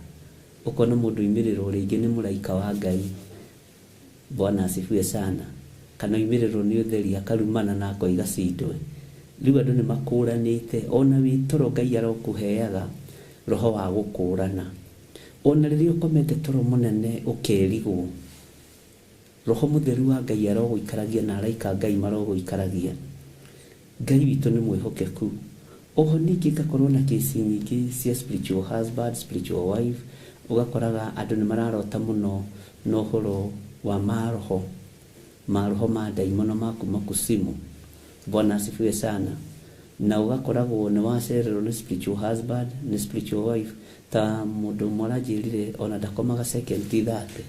ũkona mũndũ oimĩrĩrwo rĩngĩ nĩ mũraika wa Ngai. Bwana asifiwe sana. Kana oimĩrĩrwo nĩ ũtheri akarumana na akoiga cindwe. Rĩu andũ nĩ makũranĩte, ona wĩ toro Ngai arokũheaga roho wa gũkũrana. Ona rĩrĩa ũkomete toro mũnene ũkerigwo, roho mũtheru wa Ngai arogũikaragia na araika Ngai marogũikaragia. Ngai witũ nĩ mwĩhokeku. Oho ningĩ ngakorwo na kesi nyingĩ cia spiritual husband, spiritual wife, ũgakoraga andũ nĩ mararota mũno na ũhoro wa maroho ma ndaimono ma kuma kuzimu. Bwana asifiwe sana. Na ũgakoragwo nĩ wacererwo nĩ spiritual husband, nĩ spiritual wife, ta mũndũ ũmwe aranjĩrire ona ndakomaga second thirty.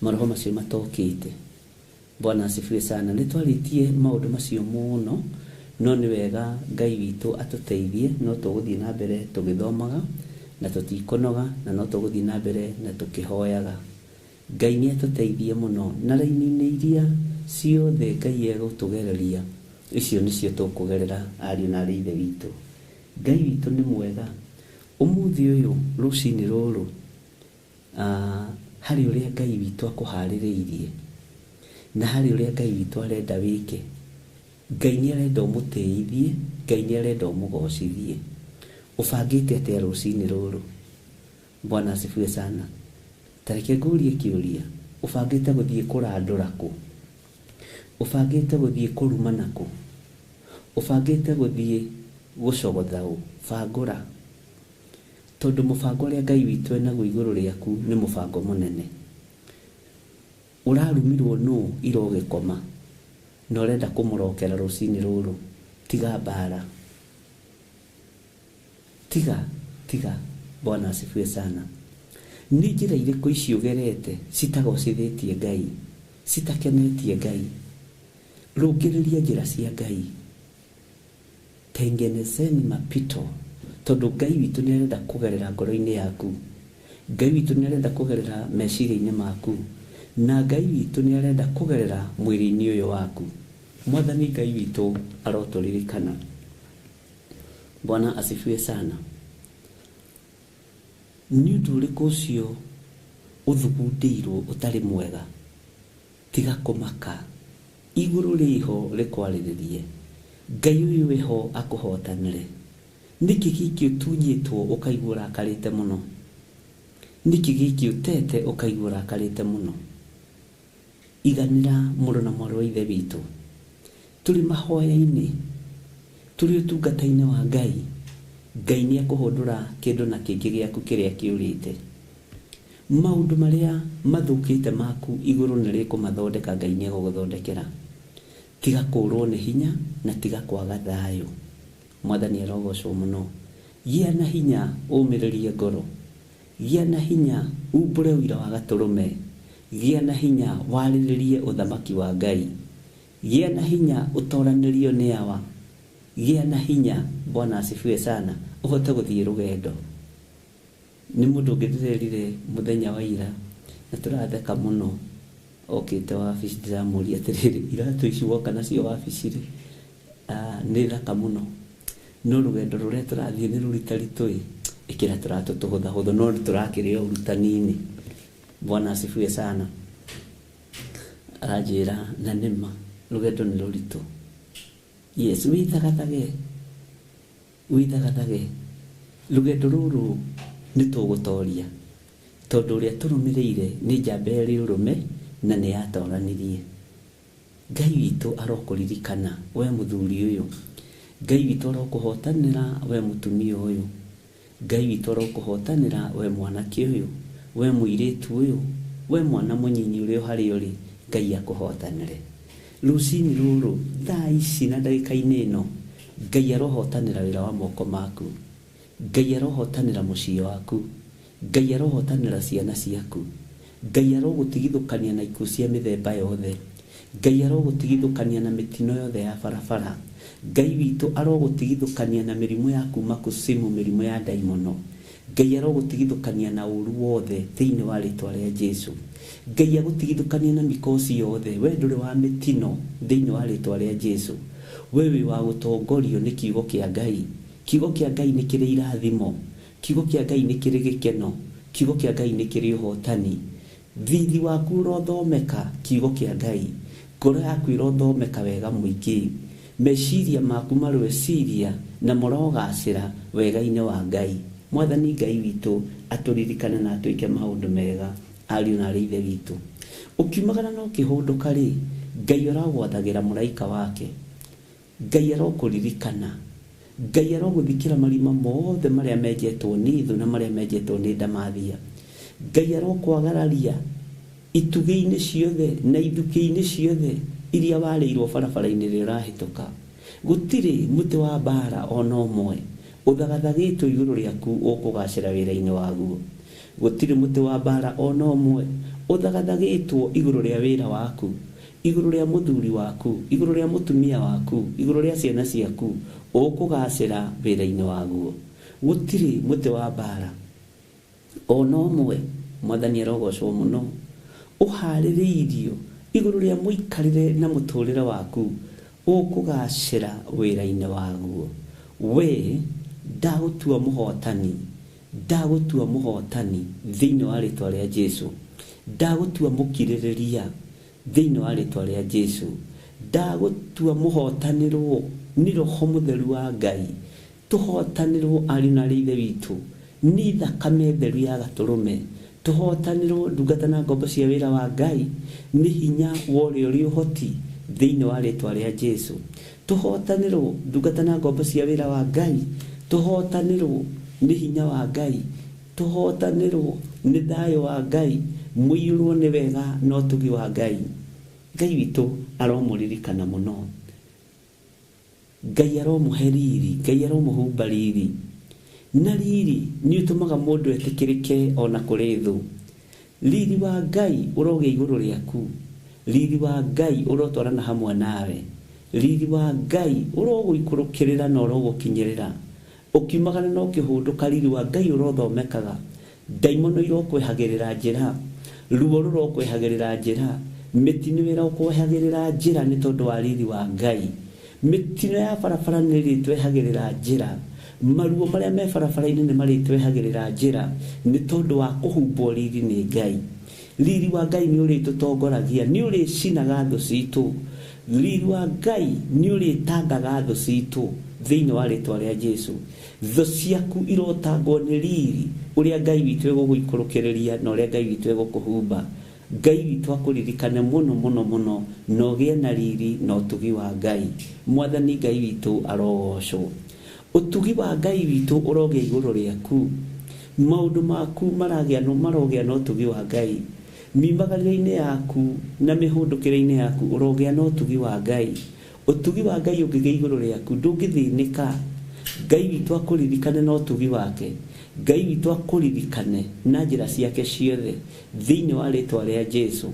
Maroho macio matokĩte. Bwana asifiwe sana. Nĩ twarĩtie maũndũ macio mũno, no nĩ wega Ngai witũ atũteithie, no tũgũthiĩ na mbere tũgĩthomaga na tũtikũnoga, na no tũgũthiĩ na mbere na tũkĩhoyaga. Ngai nĩ atũteithie mũno na raini-inĩ iria ciothe Ngai egũtũgereria, icio nĩcio tũkũgerera ariũ na ithe witũ. Ngai witũ nĩ mwega. Ũmũthĩ ũyũ rũcinĩ rũrũ harĩ ũrĩa Ngai witũ akũharĩrĩirie na harĩ ũrĩa Ngai witũ arenda wĩke. Ngai nĩ arenda ũmũtĩithie, Ngai nĩ arenda ũmũgocithie. Ũbangĩte atĩa rũcinĩ rũrũ? Bwana asifiwe sana. Tareke ngũrie kĩũria, ũbangĩte gũthiĩ kũrandũra kũ? Ũbangĩte gũthiĩ kũrumana kũ? Ũbangĩte gũthiĩ gũcogotha ũ? Bangũra. Tondũ mũbango ũrĩa Ngai witũ enaguo igũrũ rĩaku nĩ mũbango mũnene. Ũrarumirwo nũ ira ũgĩkoma na ũrenda kũmũrokera rũcinĩ rũrũ? Tiga mbara. Tiga. Bwana asifiwe sana. Nĩ njĩra irĩkũ ici ũgerete citagocithĩtie Ngai, citakenetie Ngai? Rũngĩrĩria njĩra cia Ngai. Tengenezeni mapito. Tondũ Ngai witũ nĩ arenda kũgerera ngoro-inĩ yaku. Ngai witũ nĩ arenda kũgerera meciria-inĩ maku. Na Ngai witũ nĩ arenda kũgerera mwĩrĩ-inĩ ũyũ waku. Mwathani Ngai witũ arotũririkana. Bwana asifiwe sana. Nĩ ũndũ ũrĩkũ ũcio ũthugundĩirwo ũtarĩ mwega? Tiga kũmaka. Igũrũ rĩho rĩkwarĩrĩrie. Ngai ũyũ wĩho akũhotanĩre. Nĩkĩ gĩkĩ ũtunyĩtwo ũkaigua ũrakarĩte mũno? Nĩkĩ gĩkĩ ũtete ũkaigua ũrakarĩte mũno? Iganĩra mũrũ na mwarĩ wa ithe witũ. Tũrĩ mahoya-inĩ, tũrĩ ũtungata-inĩ wa Ngai. Ngai nĩ akũhũndũra kĩndũ na kĩngĩ gĩaku kĩrĩa kĩũrĩte. Maũndũ marĩa mathũkĩte maku igũrũ nĩ rĩkũmathondeka Ngai nĩ egũgũthondekera. Tiga kũũrwo nĩ hinya na tiga kwaga thayũ. Mwathani arogocwo mũno. Gĩa na hinya ũmĩrĩrie ngoro. Gĩa na hinya umbũre ũira wa gatũrũme. Gĩa na hinya warĩrĩrie ũthamaki wa Ngai. Gĩa na hinya ũtoranĩrio nĩ awa. Gĩa na hinya, Bwana asifiwe sana, ũhote gũthiĩ rũgendo. Nĩ mũndũ ũngĩ ndĩrerire mũthenya wa ira na tũratheka mũno. Okĩte wabici ndĩramũria atĩrĩrĩ, iratũ ici woka nacio wabici-rĩ nĩ thaka mũno, no rũgendo rũrĩa tũrathiĩ nĩ rũritaritũ-ĩ, ĩkĩra tũratũ tũhũthahũthũ no tũrakĩrĩo ũrutani-inĩ. Bwana asifiwe sana. Aranjĩra na nĩma rũgendo nĩ rũritũ. Yes, wĩthagathage. Rũgendo rũrũ nĩ tũgũtoria tondũ ũrĩa tũrũmĩrĩire nĩ njamba ĩrĩ ũrũme na nĩ yatoranirie. Ngai witũ arokũririkana we mũthuri ũyũ. Ngai witũ arokũhotanĩra we mũtumia ũyũ. Ngai witũ arokũhotanĩra we mwanake ũyũ, we mũirĩtu ũyũ, we mwana mũnyinyi ũrĩa harĩ ũrĩ. Ngai akũhotanĩre. Rũcinĩ rũrũ thaa ici na ndagĩka-inĩ ĩno, Ngai arohotanĩra wĩra wa moko maku. Ngai arohotanĩra mũciĩ waku. Ngai arohotanĩra ciana ciaku. Ngai arogũtigithũkania na ikuũ cia mĩthemba yothe. Ngai arogũtigithũkania na mĩtino yothe ya barabara. Ngai witũ arogũtigithũkania na mĩrimũ ya kuma kũcimu, mĩrimũ ya ndaimono. Ngai arogũtigithũkania na ũru wothe thĩinĩ wa rĩtwa rĩa Jesũ. Ngai agũtigithũkania na mĩkosi yothe. We ndũrĩ wa mĩtino thĩinĩ wa rĩtwa rĩa Jesũ. We wĩ wa gũtongorio nĩ kiugo kĩa Ngai. Kiugo kĩa Ngai nĩ kĩrĩ irathimo. Kiugo kĩa Ngai nĩ kĩrĩ gĩkeno. Kiugo kĩa Ngai nĩ kĩrĩ ũhotani. Thithi waku ũrothomeka kiugo kĩa Ngai. Ngoro yaku ĩrothomeka wega mũingĩ. Meciria maku marweciria na marogacĩra wega-inĩ wa Ngai. Mwathani Ngai witũ atũririkane na atwĩke maũndũ mega ariũ na ithe witũ. Ũkiumagara no kĩhũndũka-rĩ, Ngai aragwathagĩra mũraika wake. Ngai arokũririkana. Ngai arogũthikĩra marima mothe marĩa menjetwo nĩ thũ na marĩa menjetwo nĩ ndamathia. Ngai arokwagararia itugĩ-inĩ ciothe na ithukĩ-inĩ ciothe iria warĩirwo barabara-inĩ rĩrĩa ũrahĩtũka. Gũtirĩ mũtĩ wa mbara ona ũmwe ũthagathagĩtwo igũrũ rĩaku ũkũgacĩra wĩra-inĩ waguo. Gũtirĩ mũtĩ wa mbara ona ũmwe ũthagathagĩtwo igũrũ rĩa wĩra waku, igũrũ rĩa mũthuri waku, igũrũ rĩa mũtumia waku, igũrũ rĩa ciana ciaku, ũkũgacĩra wĩra-inĩ waguo. Gũtirĩ mũtĩ wa mbara ona ũmwe. Mwathani arogocwo mũno. uhaririirio iguru ria muikarire na muturire waku ukugacira wira-ini waguo. We ndagutua muhotani, ndagutua muhotani thiini wa ritwa ria Jesu, ndagutua mukiririria thiini wa ritwa ria Jesu, ndagutua muhotanirwo ni Roho Mutheru wa Ngai, tuhotanirwo ari na rithe witu ni thakame theru ya gaturume, tuhotanirwo ndungata na ngombo cia wira wa Ngai ni hinya worio ri uhoti thiini wa ritwa ria Jesu, tuhotanirwo ndungata na ngombo cia wira wa Ngai, tuhotanirwo ni hinya wa Ngai, tuhotanirwo ni thayo wa Ngai, muiyurwo ni wega no tugi wa Ngai. Ngai witu aromuririkana muno, Ngai aromuhe riri, Ngai aromuhumba riri, na riri ni utumaga mundu etikirike ona kuri thu. Riri wa Ngai uroge iguru riaku, riri wa Ngai urotwarana hamwe nawe, riri wa Ngai uroguikurukirira na urogukinyirira, ukimagana no kihunduka riri wa Ngai urothomekaga, daimono irokwehagirira njira, ruo rurokwehagirira njira, mitino irokwehagirira njira ni tondu wa riri wa Ngai. Mitino ya barabara ni ritwehagirira njira, maruo maria me barabara-ini ni maritwehagirira njira ni tondu wa kuhumbwo riri ni Ngai. Riri wa Ngai ni uritutongoragia, ni uricinaga thu citu, riri wa Ngai ni uritangaga thu citu thiini wa ritwa ria Jesu. Thu ciaku irotangwo ni riri uria Ngai witu eguguikurukiriria na uria Ngai witu egukuhumba. Ngai witu akuririkane muno muno muno no gie na riri no tugi wa Ngai. Mwathani Ngai witu arogocwo. Utugi wa Ngai witu uroge iguru riaku, maundu maku maragia no marogia no tugi wa Ngai, mimbagarire-ini yaku na mihundukire-ini yaku urogia no tugi wa Ngai. Utugi wa Ngai ungige iguru riaku ndungithinika. Ngai witu akuririkane no tugi wake, Ngai witu akuririkane na njira ciake ciothe thiini wa ritwa ria Jesu.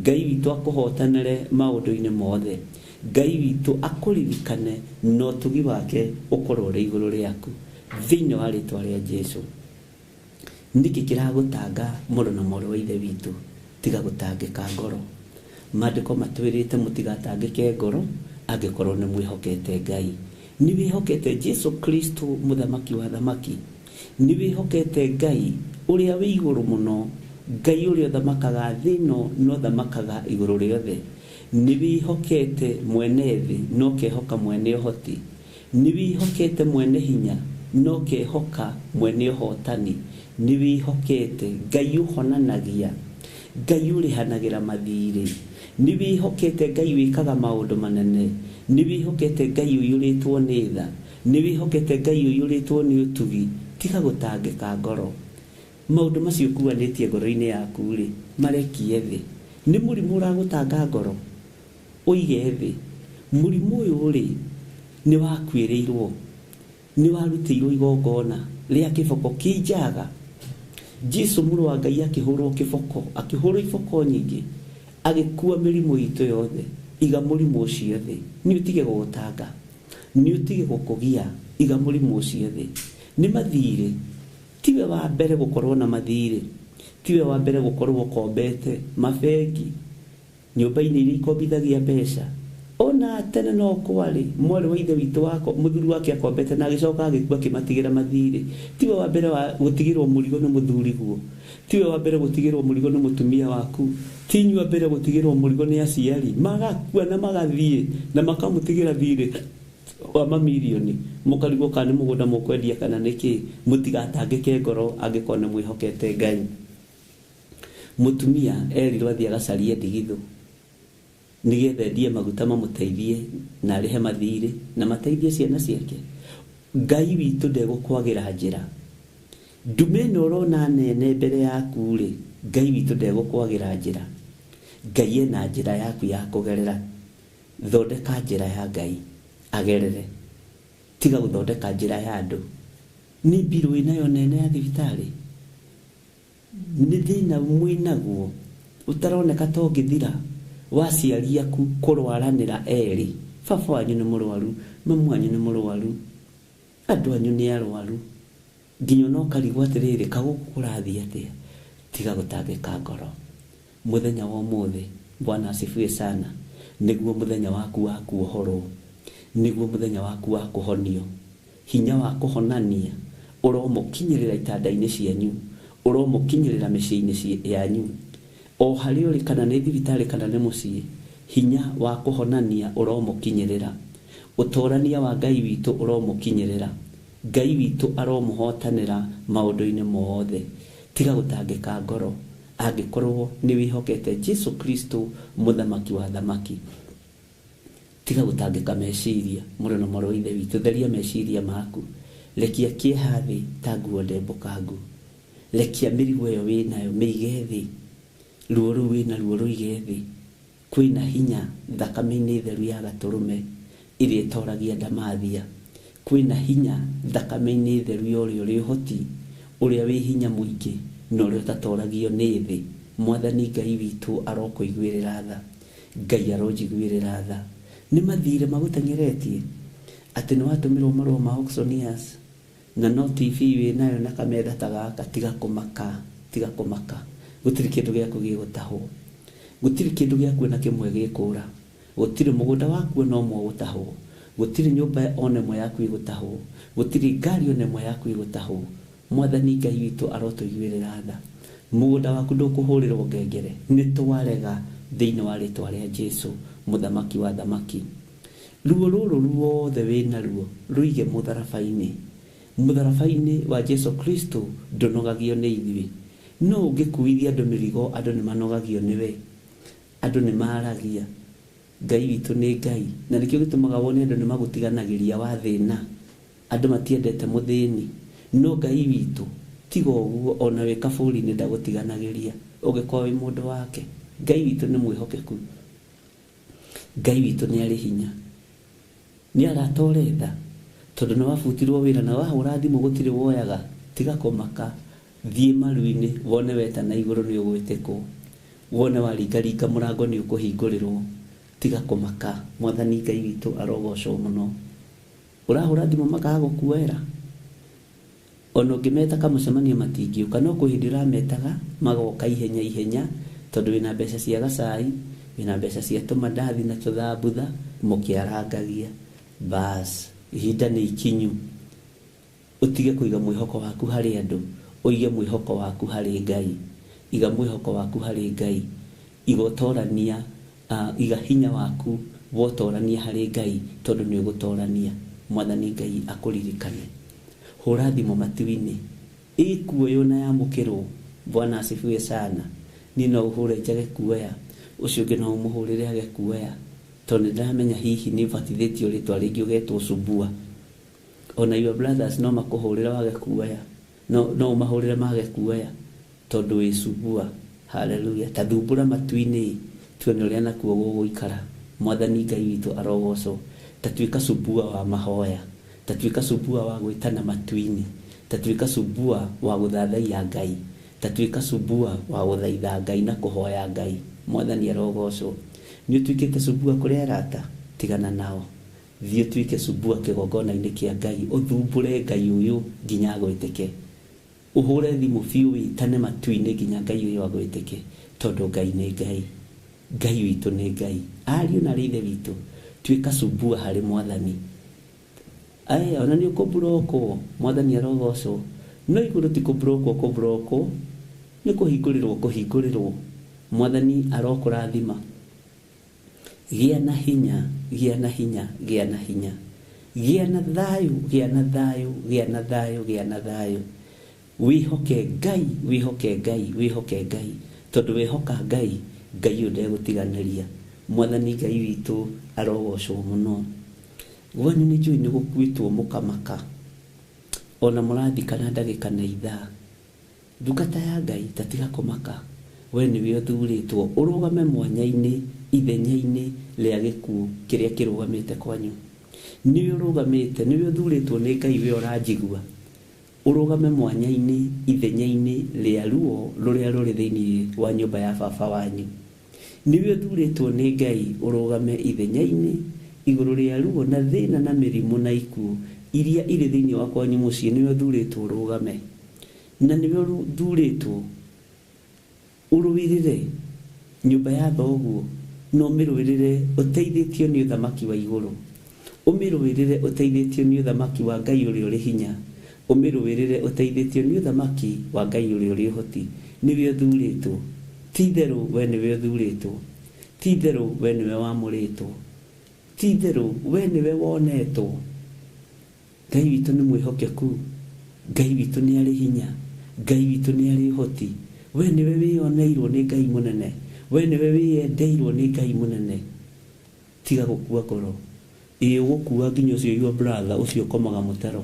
Ngai witu akuhotanire maundu-ini mothe, Ngai witu akuririkane no tugi wake ukorwo ri iguru riaku thiini wa ritwa ria Jesu. Ndiki kiragutanga muru na muru wa ithe witu, tiga gutangika ngoro. Maandiko matwirite mutigatangike ngoro angikorwo ni mwihokete Ngai. Ni wihokete Jesu Kristo muthamaki wa thamaki, ni wihokete Ngai uria wi iguru muno, Ngai uria thamakaga thino no thamakaga iguru riothe. Ni wihokete mwene thi no kehoka mwene uhoti, ni wihokete mwene hinya no kehoka mwene uhotani, ni wihokete Ngai uhonanagia, Ngai urihanagira mathiri, ni wihokete Ngai wikaga maundu manene, ni wihokete Ngai uyuritwo ni tha, ni wihokete Ngai uyuritwo ni utugi. Tiga gutangika ngoro. Maundu macio kuanitie ngoro-ini yaku ri marekie thi, ni murimu uragutanga ngoro, uige thi. Murimu uyu ri ni wakwirirwo, ni warutirwo igongona ria kiboko kijaga. Jesu muru wa Ngai akihurwo kiboko, akihurwo iboko nyingi, agikua mirimu itu yothe, iga murimu ucio thi. Ni utige gutanga, ni utige gukugia, iga murimu ucio thi. Ni mathire, tiwe wa mbere gukorwo na mathire, tiwe wa mbere gukorwo ukombete mabengi, nyumba-ini iria ikombithagia mbeca. Ona tene no kwari mwari wa ithe witu wako muthuri wake akombete na agicoka agikua kimatigira mathire. Tiwe wa mbere wa gutigirwo murigo ni muthuri guo, tiwe wa mbere gutigirwo murigo ni mutumia waku, tinyu wa mbere gutigirwo murigo ni aciari, magakua na magathie na makamutigira thire wa mamilioni. Mukarigwo kana mugunda mukwendia kana niki. Mutigatangike ngoro angikona mwihokete Ngai. Mutumia erirwo athie agacarie ndigithu nigetha endie maguta mamuteithie na arihe mathire na mateithie ciana ciake. Ngai witu ndegukwagira njira. Ndume no urona nene mbere yaku ri, Ngai witu ndegukwagira njira. Ngai ena njira yaku ya kugerera. Thondeka njira ya Ngai agerere, tiga guthondeka njira ya andu. Ni biru inayo nene ya thibitari, ni thina mwinaguo utaroneka to ngithira, waciari aku kurwaranira eri. Baba wanyu ni murwaru, mamu wanyu ni murwaru, andu anyu ni arwaru, nginya no karigwo atiriri kaguku kurathie atia. Tiga gutangika ngoro. muthenya wa umuthi Bwana asifiwe sana niguo muthenya waku wa kuohorwo niguo muthenya waku wa kuhonio hinya wa kuhonania uromukinyirira itanda-ini cianyu uromukinyirira micii-ini yanyu o hari uri kana ni thibitari kana ni mucii hinya wa kuhonania uromukinyirira utorania wa Ngai witu uromukinyirira Ngai witu aromuhotanira maundu-ini mothe tiga gutangika ngoro angikorwo ni wihokete Jesu Kristo muthamaki wa thamaki tiga gutangika meciria murano moro ithe witu theria meciria maku lekia kieha thi ta nguo ndembũkangu lekia mĩrigo ĩyo wĩnayo mĩige thĩ ruo rũu wĩna ruo rũige thĩ kwĩna hinya thakame-inĩ theru ya gatũrũme ĩrĩa ĩtoragia ndamathia kwĩna hinya thakame-inĩ theru ya ũrĩa ũrĩ ũhoti ũrĩa wĩ hinya mũingĩ na ũrĩa ũtatoragio nĩ thĩ Mwathani Ngai witũ arokũiguĩrĩra tha Ngai aronjiguĩrĩra tha nĩ mathire magũtengeretie atĩ nĩ watũmirwo marũa ma Oxonius na no TV wĩnayo na kametha ta gaka tiga kũmaka gũtirĩ kĩndũ gĩaku gĩgũtahwo gũtirĩ kĩndũ gĩaku na kĩmwe gĩkũra gũtirĩ mũgũnda waku no mwe gũtahwo gũtirĩ nyũmba ona ĩmwe yaku ĩgũtahwo gũtirĩ ngari ona ĩmwe yaku ĩgũtahwo Mwathani Ngai witũ arotũiguĩrĩra tha mũgũnda waku ndũkũhũrĩrwo ngengere nĩ twarega thĩinĩ wa rĩtwa rĩa Jesu muthamaki wa thamaki ruo rũrũ ruothe wĩna ruo rũige mũtharaba-inĩ wa Jesu Kristo ndũnogagio nĩ ithuĩ no ũngĩkuithia andũ mĩrigo andũ nĩ manogagio nĩwe andũ nĩ maragia Ngai witũ nĩ Ngai na nĩkĩo gĩtũmaga wone andũ nĩ magũtiganagĩria wa thĩna andũ matiendete mũthĩni no Ngai witũ tiga ũguo ona wĩ kabũri-inĩ ndagũtiganagĩria ũngĩkorwo wĩ mũndũ wake Ngai witũ nĩ mwĩhokeku Ngai witũ nĩ arĩ hinya nĩ aratoretha tondũ nĩ wabutirwo wĩra na wahũra thimũ gũtirĩ woyaga tiga kũmaka thiĩ maru-inĩ wone weta na igũrũ nĩ ũgwĩtĩkwo wone waringaringa mũrango nĩ ũkũhingũrĩrwo tiga kũmaka Mwathani Ngai witũ arogocwo mũno ũrahũra thimũ makaga gũkuoera ona ũngĩmeta kamũcemanio matingĩũka no kũhĩndĩ ũrametaga magoka ihenya tondũ wĩna mbeca cia gacai wĩna mbeca cia tũmandathi na tũthambutha mũkĩarangagia bas ihinda nĩ ikinyu utige kũiga mwĩhoko waku harĩ andũ ũige mwĩhoko waku harĩ Ngai iga mwĩhoko waku harĩ Ngai igotorania iga hinya waku wotorania harĩ Ngai tondũ nĩ ũgũtorania Mwathani Ngai akũririkane hũra thimũ matu-inĩ ĩkuoywo na yamũkĩrwo Bwana asifiwe sana ni no ũhũre njage kuoya ucio ũngĩ no ũmũhũrĩre age kuoya tondũ ndamenya hihi nĩ batithĩtio rĩtwa rĩngĩ ũgetwo Subua ona your brothers no makũhũrĩra wage kuoya no ũmahũrĩre mage kuoya tondũ wĩ Subua haleluya tathumbũra matu-inĩ tuone ũrĩa nakuo gũgũikara Mwathani Ngai witũ arogocwo tatuĩka Subua wa mahoya tatuĩka Subua wa gwĩtana matu-inĩ tatuĩka Subua wa gũthathaiya Ngai tatuĩka Subua wa gũthaitha Ngai na kũhoya Ngai Mwathani arogocwo nĩ ũtuĩkĩte Subua kũrĩ arata tigana nao thiĩ ũtuĩke Subua kĩgongona-inĩ kĩa Ngai ũthumbũre Ngai ũyũ nginya agwĩtĩke ũhũre thimũ biũ wĩtane matu-inĩ nginya Ngai ũyũ agwĩtĩke tondũ Ngai nĩ Ngai Ngai witũ nĩ Ngai ariũ na ithe witũ tuĩka Subua harĩ Mwathani ona nĩ ũkũmburokwo Mwathani arogocwo no igũrũ ti kũmburokwo nĩ kũhingũrĩrwo Mwathani arokũrathima gĩa na hinya gĩa na thayũ wĩhoke Ngai tondũ wĩhoka Ngai Ngai ndegũtiganĩria Mwathani Ngai witũ arogocwo mũno gwanyu nĩ njũĩ nĩ gũkuĩtwo mũkamaka ona mũrathikana ndagĩka na ithaa ndungata ya Ngai tatiga kũmaka we nĩwe ũthurĩtwo ũrũgame mwanya-inĩ ithenya-inĩ rĩa gĩkuũ kĩrĩa kĩrũgamĩte kwanyu nĩwe ũrũgamĩte nĩwe ũthurĩtwo nĩ Ngai we ũranjigua ũrũgame mwanya-inĩ ithenya-inĩ rĩa ruo rũrĩa rũrĩ thĩinĩ wa nyũmba ya baba wanyu nĩwe ũthurĩtwo nĩ Ngai ũrũgame ithenya-inĩ igũrũ rĩa ruo na thĩna na mĩrimũ na ikuũ iria irĩ thĩinĩ wa kwanyu mũciĩ nĩwe ũthurĩtwo ũrũgame na nĩwe ũthurĩtwo ũrũirĩre nyumba ya thoguo no mirwirire uteithitio ni uthamaki wa iguru, umirwirire uteithitio ni uthamaki wa Ngai uri uri hinya, umirwirire uteithitio ni uthamaki wa Ngai uri uri hoti. Niwe uthuritwo, titheru we niwe uthuritwo, titheru we niwe wamuritwo, titheru we niwe wonetwo. Ngai witu ni mwihokeku, Ngai witu ni ari hinya, Ngai witu ni ari hoti. We niwe wioneirwo ni Ngai munene, we niwe wiendeirwo ni Ngai munene. Tiga gukua ngoro, gukua nginya ucio your brother ucio komaga mutaro,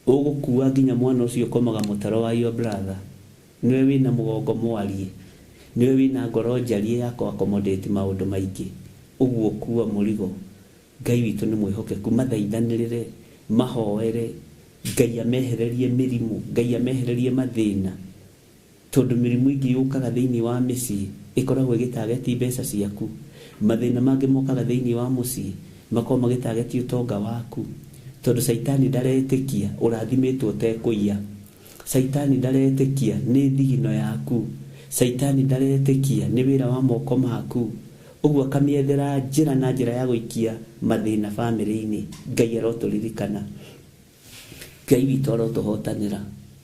ugukua nginya mwana ucio komaga mutaro wa your brother. Niwe wina mugongo mwarie, niwe wina ngoro njarie ya accommodate maundu maingi, uguo kuwa murigo. Ngai witu ni mwihokeku, mathaithanirire, mahoere, Ngai amehererie mirimu, Ngai amehererie mathina. Tondu mirimu ingi yukaga thiini wa micii ikoragwo igitageti mbeca ciaku, mathina mangi mokaga thiini wa mucii makoma magitageti utonga waku. Tondu Saitani ndaretikia urathimitwo tekuiya, Saitani ndaretikia ni thigino yaku, Saitani ndaretikia ni wira wa moko maku. Uguo akamiethera njira na njira ya guikia mathina family-ini. Ngai aroturirikana, Ngai witu arotuhotanira,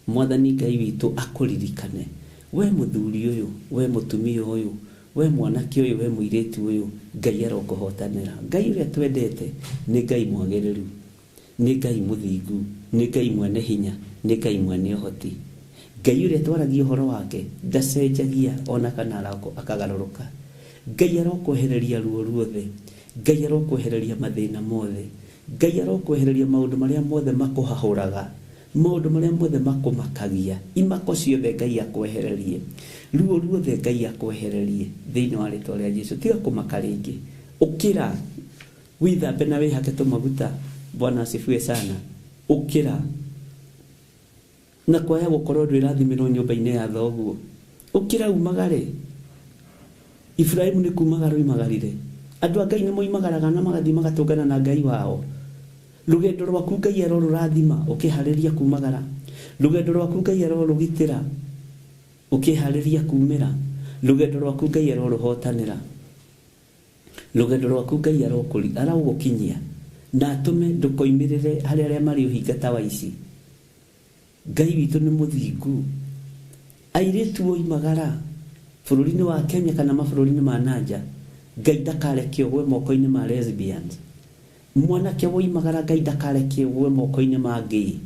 Mwathani Ngai witu akuririkane. We muthuri uyu, we mutumia uyu, we mwanake uyu, we muiritu uyu, Ngai arokuhotanira. Ngai uria twendete ni Ngai mwagiriru, ni Ngai muthingu, ni Ngai mwene hinya, ni Ngai mwene uhoti. Ngai uria twaragia uhoro wake ndacenjagia ona kana akagaruruka. Ngai arokwehereria ruo ruothe, Ngai arokwehereria mathina mothe, Ngai arokwehereria maundu maria mothe makuhahuraga, maundu maria mothe makumakagia, imako ciothe Ngai akwehererie, ruo ruothe Ngai akwehererie thiini wa ritwa ria Jesu. Tiga kumaka ringi, ukira withambe na wihake tumaguta. Bwana asifiwe sana. Ukira na kwaya gukorwo ndwirathimirwo nyumba-ini ya thoguo, ukira umagare. Ibrahimu ni kumagara imagarire, andu a Ngai ni moimagaraga na magathi magatungana na Ngai wao. Rugendo rwaku Ngai arorurathima ukihariria kumagara, rugendo rwaku Ngai arorugitira ukihariria kumira, rugendo rwaku Ngai aroruhotanira, rugendo rwaku Ngai arogukinyia na atume ndukoimirire hari aria mari uhingata wa ici. Ngai witu ni muthingu, airitu oimagara bururi-ini wa Kenya kana mabũrũri-inĩ ma nanja, Ngai ndakarekio gwe moko-ini ma lesbians. Mwanake woimagara Ngai ndakarekio gwe moko-ini ma gay.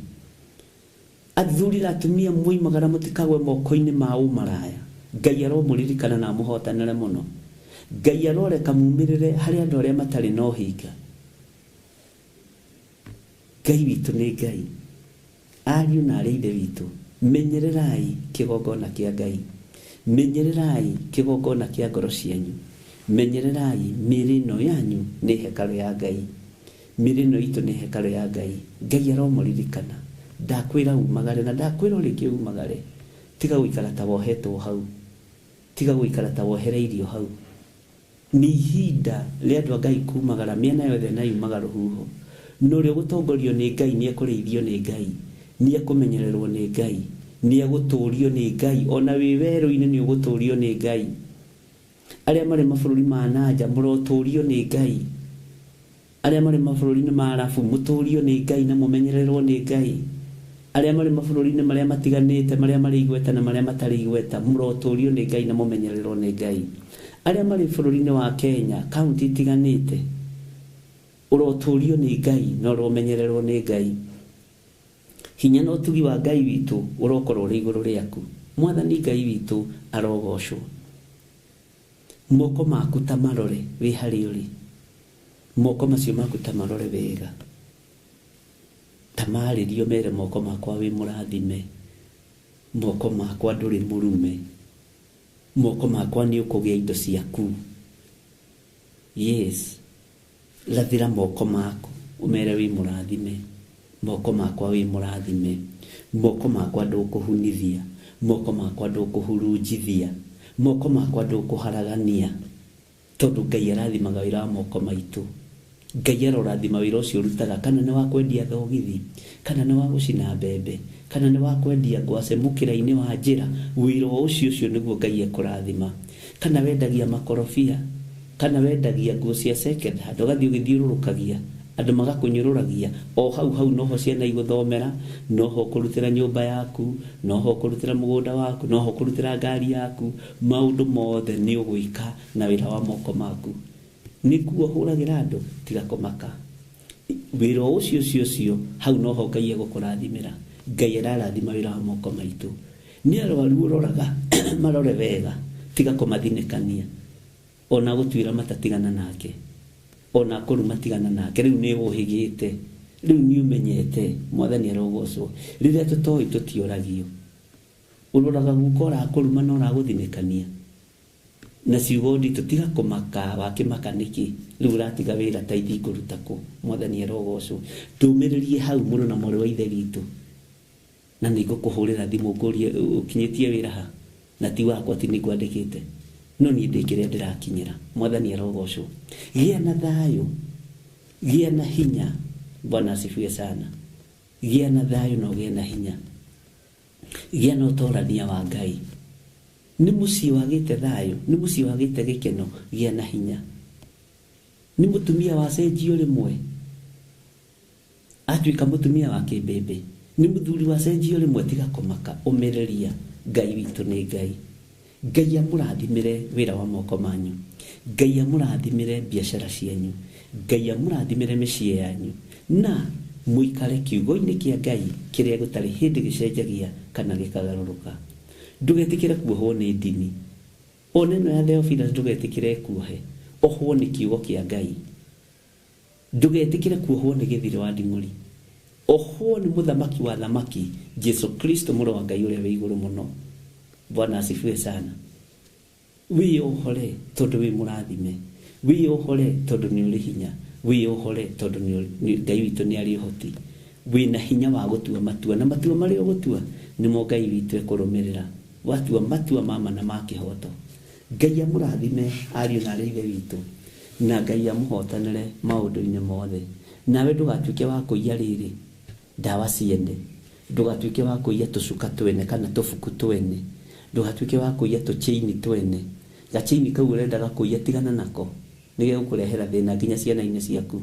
Athuri na atumia moimagara mutikagwe moko-ini ma umaraya. Ngai aromuririkana na muhotanire muno. Ngai aroreka mumirire hari andu aria matari no hinga. Ngai witu ni Ngai, ariu na ari ithe witu, menyererai kigongona kia Ngai, menyererai kigongona kia ngoro cianyu, menyererai mirino yanyu ni hekalu ya Ngai, mirino itu ni hekalu ya Ngai. Ngai aromuririkana, ndakwira umagare na ndakwira uriki umagare. Tiga guikara ta wohetwo hau, tiga guikara ta wohereirio hau. Ni ihinda ria andu a Ngai kumagara miena yothe na yumagara ruhuho. No rio gutongorio ni Ngai, ni ekuriithio ni Ngai, ni ekumenyererwo ni Ngai, ni eguturio ni Ngai, ona wi weru-ini ni uguturio ni Ngai. Aria mari mabũrũri ma nanja muroturio ni Ngai, aria mari mabũrũri-ini ma Arabu muturio ni Ngai na mumenyererwo ni Ngai, aria mari mabũrũri-ini maria matiganite, maria mari igweta na maria matari igweta muroturio ni Ngai na mumenyererwo ni Ngai. Aria mari bũrũri-ini wa Kenya kaunti itiganite uroturio ni Ngai na uromenyererwo ni Ngai. Hinya no tugi wa Ngai witu urokorwo ri iguru riaku. Mwathani Ngai witu arogocwo. Moko maku ta marore wi hari uri, moko macio maku ta marore wega, tamaririo mere moko makwa wi murathime, moko makwa nduri murume, moko makwa ni ukugia indo ciaku. Yes, lathira moko maku umere wi murathime, moko makwa wi murathime, moko makwa ndukuhunithia, moko makwa ndukuhurunjithia, moko makwa ndukuharagania. Tondu Ngai arathimaga wira wa moko maitu. Ngai arorathima wira ucio urutaga, kana ni wa kwendia thogithi, kana ni wa gucina mbembe, kana ni wa kwendia ngwace mukira-ini wa njira. Wira ucio niguo Ngai ekurathima. kana wendagia makorofia, kana wendagia nguo cia second hand, ugathii ugithiururukagia andu magakunyururagia o hau noho ciana iguthomera, noho kurutira nyumba yaku, noho kurutira mugunda waku, noho kurutira ngari yaku, maundu mothe ni ugwika na wira wa moko maku. Nikuo huragira andu tiga kumaka. Wira ucio hau noho Ngai egukurathimira. Ngai ararathima wira wa moko maitu. Ni arwaru uroraga marore wega tiga kumathinekania. Ona gutwira matatigana nake, ona kuru matigana nake. Riu ni uhigite, riu ni umenyete. Mwathani arogocwo. Riria tutoi tutioragio, uroraga gukora kuruma na uraguthinekania na ciugo nditu tiga kumaka. Wakimaka niki riu uratiga wira taithi kurutako. Mwathani arogocwo. Tumiririe hau muno na muri wa ithe witu, na nigukuhurira thimu ngurie ukinyitie wira ha, na ti wakwa ti nigwandikite, no ni ndikire ndirakinyira. Mwathani arogocwo. Gia na thayo, gia na hinya. Bwana asifiwe sana. Gia na thayo no gia na hinya, gia na utorania wa Ngai. Ni muci wagite thayo, ni muci wagite gikeno. Gia na hinya. Ni mutumia wa cenjio rimwe atuika mutumia wa kibebe, ni muthuri wa cenjio rimwe tiga kumaka. Umiriria. Ngai witu ni Ngai. Ngai amurathimire wira wa moko manyu. Ngai amurathimire biashara cianyu. Ngai amurathimire micii yanyu, na muikare kiugo-ini kia Ngai kiria gutari hindi gicenjagia kana gikagaruruka. Ndugetikire kuohwo ni ndini. Oneno ya Theophilus ndugetikire kuohe. Ohwo ni kiugo kia Ngai. Ndugetikire kuohwo ni githiri wa nding'uri. Ohwo ni muthamaki wa thamaki, Jesu Kristo muru wa Ngai uria wi iguru muno. Bwana asifiwe sana. Wiyohore tondu wi murathime. Wiyohore tondu ni uri hinya. Wiyohore tondu ni Ngai witu ni ari hoti. Wina hinya wa gutua matua, na matua maria gutua nimo Ngai witu ekurumirira. Watua matua mama na makihoto. Ngai amurathime ariu na ithe witu, na Ngai amuhotanire maundu-ini mothe. Nawe ndugatuike wa kuiya riri ndawa ciende, ndugatuike wa kuiya tucuka twene kana tufuku twene, ndugatuike wa kuiya tuchaini twene. Gachaini kau urendaga kuiya tigana nako, nige gukurehera thina nginya ciana-ini ciaku.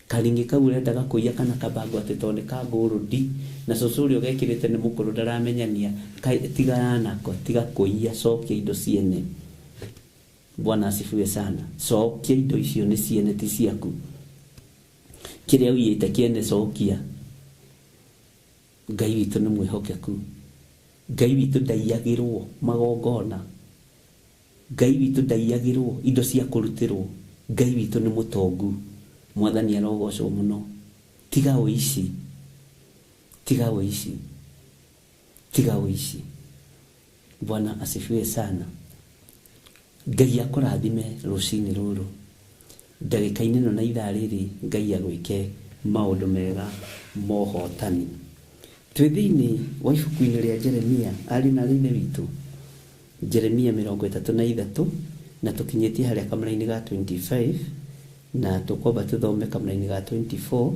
Karingi kau urendaga kuiya kana kabango ati tonde ka ngurudi na cucuri ugekirite ni mukuru ndaramenyania, tigana nako, tiga kuiya, cokia indo ciene. Bwana asifiwe sana. Cokia indo icio ni ciene ti ciaku. Kiria uyite kiene cokia. Ngai witu ni mwihokeku. Ngai witu ndaiyagirwo magongona. Ngai witu ndaiyagirwo indo cia kurutirwo. Ngai witu ni mutongu. Mwathani arogocwo muno. Tiga uici, tiga uici, tiga uici. Bwana asifiwe sana. Ngai akurathime rucini ruru. Ndagika-ini no na ithaa riri Ngai agwike maundu mega mohotani. Twi thiini wa ibuku-ini ria Jeremia, ari na ithe witu. Jeremia 33 na tukinyitie haria kamera-ini ga 25, na tukoba tuthome kamera-ini ga 24,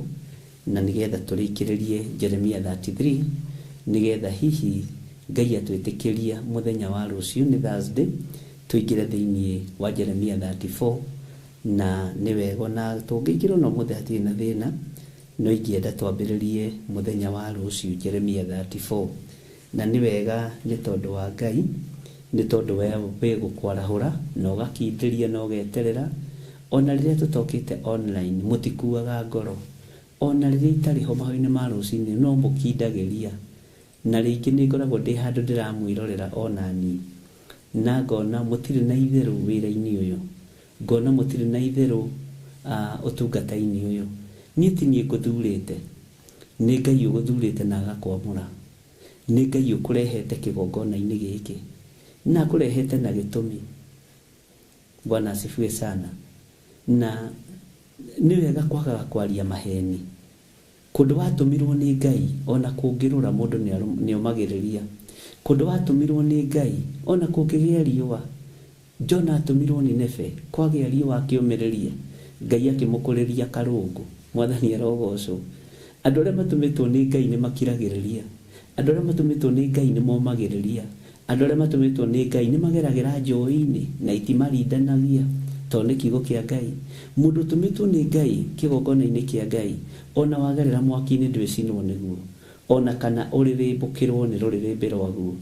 na nigetha turikiririe Jeremia 33, nigetha hihi Ngai atwitikiria muthenya wa rucio ni Thursday tuingire thiini wa Jeremia 34, na ni wego na tungikirwo no muthe atiri na thina, no ingienda twambiririe muthenya wa rucio Jeremia 34. Na ni wega ni tondu wa Ngai, ni tondu we gukwarahura na ugakindiria na ugeterera. Ona riria tutokite online mutikuaga ngoro, ona riria itari ho mahoini ma rucini no mukindagiria. Na ringi ni ngoragwo ndi handu ndiramwirorera onani, na ngona mutiri na itheru wira-ini uyu, ngona mutiri na itheru utungata-ini uyu. Ni ti ni nguthurite, ni Ngai uguthurite na agakwamura. Ni Ngai ukurehete kigongona-ini giki, na kurehete na gitumi. Bwana asifiwe sana. Na ni wega kwagaga kwaria maheni. Kundu watumirwo ni Ngai ona kungirura mundu ni umagiriria. Kundu watumirwo ni Ngai ona kungigia riua. Jona atumirwo ni Nebe kwagia riua akiumiriria, Ngai akimukuriria karungu. Mwathani arogocwo. Andu aria matumitwo ni Ngai ni makiragiriria. Andu aria matumitwo ni Ngai ni momagiriria. andũ arĩa matũmĩtwo nĩ Ngai nĩ mageragĩra njũĩ-inĩ na itimarindanagia tondũ nĩ kiugo kĩa Ngai. Mũndũ ũtũmĩtwo nĩ Ngai kĩgongona-inĩ kĩa Ngai, ona wagerera mwaki-inĩ ndwĩcinwo nĩguo, ona kana ũrĩrĩmbũkĩrwo nĩ rũrĩrĩmbĩ rwaguo.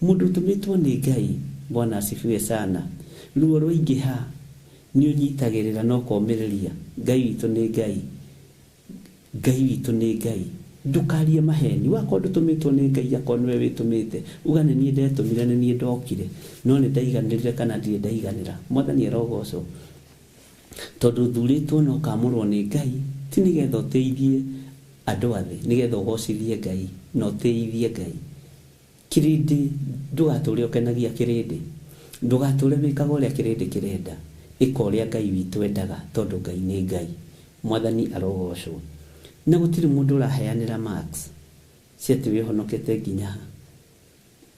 Mũndũ ũtũmĩtwo nĩ Ngai, Bwana asifiwe sana, ruo rũingĩha nĩ ũnyitagĩrĩra na ũkomĩrĩria. Ngai witũ nĩ Ngai, Ngai witũ nĩ Ngai. Ndũkarie maheni. Wakorwo ndũtũmĩtwo nĩ Ngai, akorwo nĩwe wĩtũmĩte, uga nĩ niĩ ndetũmire, nĩ niĩ ndokire, no nĩ ndaiganĩrire kana ndirĩ ndaiganĩra. Mwathani arogocwo. Tondũ thurĩtwo na ũkamũrwo nĩ Ngai, ti nĩgetha ũteithie andũ athĩ, nĩgetha ũgocithie Ngai na ũteithie Ngai. Kĩrĩndĩ ndũgatũre ũkenagia kĩrĩndĩ, ndũgatũre wĩkaga ũrĩa kĩrĩndĩ kĩrenda, ĩka ũrĩa Ngai witũ endaga, tondũ Ngai nĩ Ngai. Mwathani arogocwo. Na gũtirĩ mũndũ ũraheanĩra marks cia atĩ wĩhonokete nginya ha.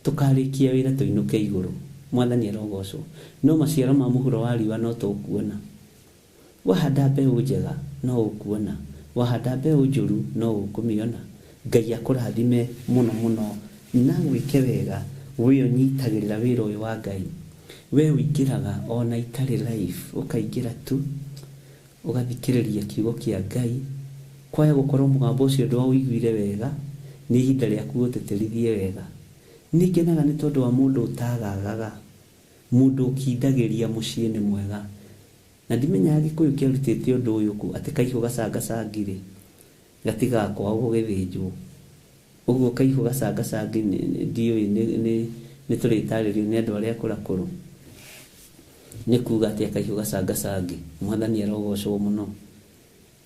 Tũkarĩkia wĩra tũinũke igũrũ. Mwathani arogocwo. No maciaro ma mũhuro wa riũa no tũkuona. Wahanda mbeũ njega no ũkuona, wahanda mbeũ njũru no ũkũmĩona. Ngai akũrathime mũno mũno na gwĩke wega, we ũnyitagĩrĩra wĩra ũyũ wa Ngai. We ũingĩraga ona itarĩ live, ũkaingĩra tu ũgathikĩrĩria kiugo kĩa Ngai. Kwaya gũkorwo mũgambo ũcio ndwaũiguire wega, nĩ ihinda rĩaku gũtĩtĩrithie wega. Nĩngenaga nĩ tondũ wa mũndũ ũtagagaga, mũndũ ũkindagĩria mũciĩ nĩ mwega. Na ndimenyaga Gĩkũyũ kĩarutĩte ũndũ ũyũ kũ, atĩ kaihũ gacangacangire gatigakwa gũgĩthĩnjwo. Ũguo kaihũ gacangacangi ndiũĩ nĩ tũrĩtarĩrio nĩ andũ arĩa akũrakũrũ. Nĩ kuuga atĩ kaihũ gacangacangi. Mwathani arogocwo mũno.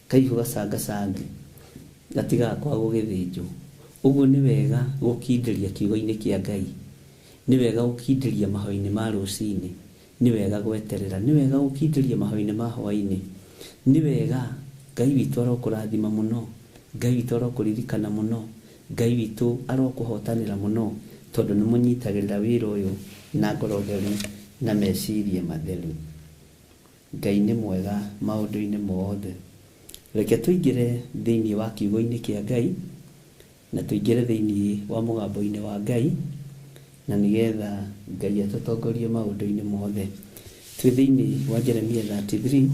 Kaihũ gacangacangi gatigakwa gũgĩthĩnjwo. Ũguo nĩ wega gũkindĩria kiugo-inĩ kĩa Ngai, nĩ wega gũkindĩria mahoya-inĩ ma rũcinĩ, nĩ wega gweterera, nĩ wega gũkindĩria mahoya-inĩ ma hwaĩ-inĩ, nĩ wega. Ngai witũ arokũrathima mũno, Ngai witũ arokũririkana mũno, Ngai witũ arokũhotanĩra mũno, tondũ nĩ mũnyitagĩrĩra wĩra ũyũ na ngoro theru na meciria matheru. Ngai nĩ mwega maũndũ-inĩ mothe. Reke tũingĩre thĩinĩ wa kiugo-inĩ kĩa Ngai, na tũingĩre thĩinĩ wa mũgambo-inĩ wa Ngai, na nĩgetha Ngai atũtongorie maũndũ-inĩ mothe. Twĩ thĩinĩ wa Jeremia 33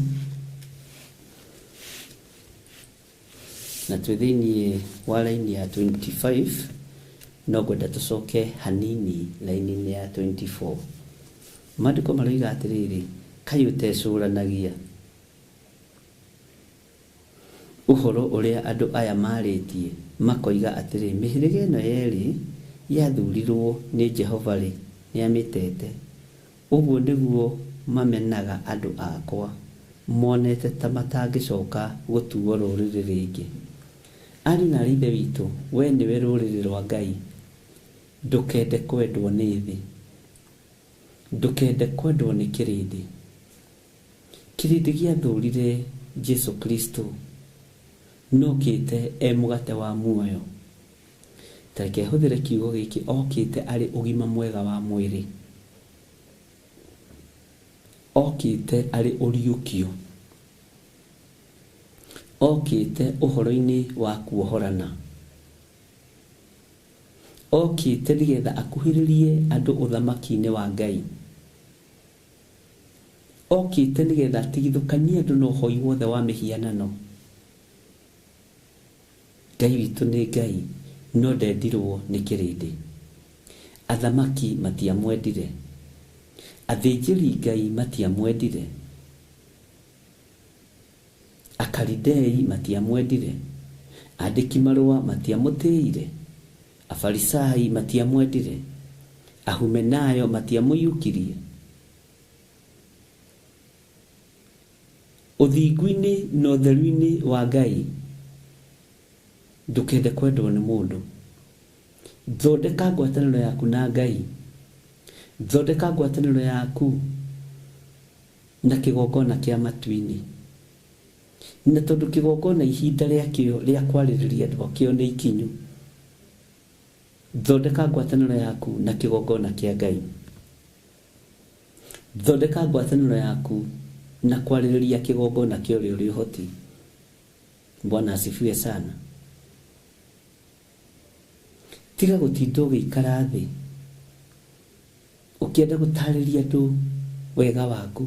na twĩ thĩinĩ wa raini ya 25, no ngwenda tũcoke hanini raini-inĩ ya 24. Maandĩko maroiga atĩrĩrĩ, kaĩ ũtecũranagia ũhoro ũrĩa andũ aya marĩtie, makoiga atĩrĩ, mĩhĩrĩga ĩno yerĩ yathurirwo nĩ Jehova-rĩ, nĩamĩtete. Ũguo nĩguo mamenaga andũ akwa, monete ta matangĩcoka gũtuo rũrĩrĩ rĩngĩ. Ariũ na aarĩ a Ithe witũ, we nĩwe rũrĩrĩ rwa Ngai. Ndũkende kwendwo nĩ thĩ, ndũkende kwendwo nĩ kĩrĩndĩ. Kĩrĩndĩ gĩathũrire Jesu Kristo, nokĩte mũgate wa muoyo. Tareke hũthĩre kiugo gĩkĩ, okĩte arĩ ũgima mwega wa mwĩrĩ, okĩte arĩ ũriũkio, okĩte ũhoro-inĩ wa kuohorana, okĩte nĩgetha akuhĩrĩrie andũ ũthamaki-inĩ wa Ngai, okĩte nĩgetha atigithũkanie andũ na ũhoi wothe wa mĩhianano. Ngai witũ nĩ Ngai, no ndendirwo nĩ kĩrĩndĩ. Athamaki matiamwendire, athĩnjĩri Ngai matiamwendire, akaridei matiamwendire, andĩki marũa matiamũtĩire, afarisai matiamwendire, ahumenayo matiamũiyũkirie. Ũthingu-inĩ na ũtheru-inĩ wa Ngai, ndũkende kwendwo nĩ mũndũ. Thondeka ngwatanĩro yaku na Ngai, thondeka ngwatanĩro yaku na kĩgongona kĩa matu-inĩ. Na tondũ kĩgongona ihinda rĩakĩo rĩa kwarĩrĩria andũ akĩo nĩ ikinyu, thondeka ngwatanĩro yaku na kĩgongona kĩa Ngai. Thondeka ngwatanĩro yaku na kwarĩrĩria kĩgongona kĩa ũrĩa ũrĩ ũhoti. Bwana asifiwe sana. Tiga gũtinda ũgĩikara thĩ Ukienda gũtarĩria andũ wega waku,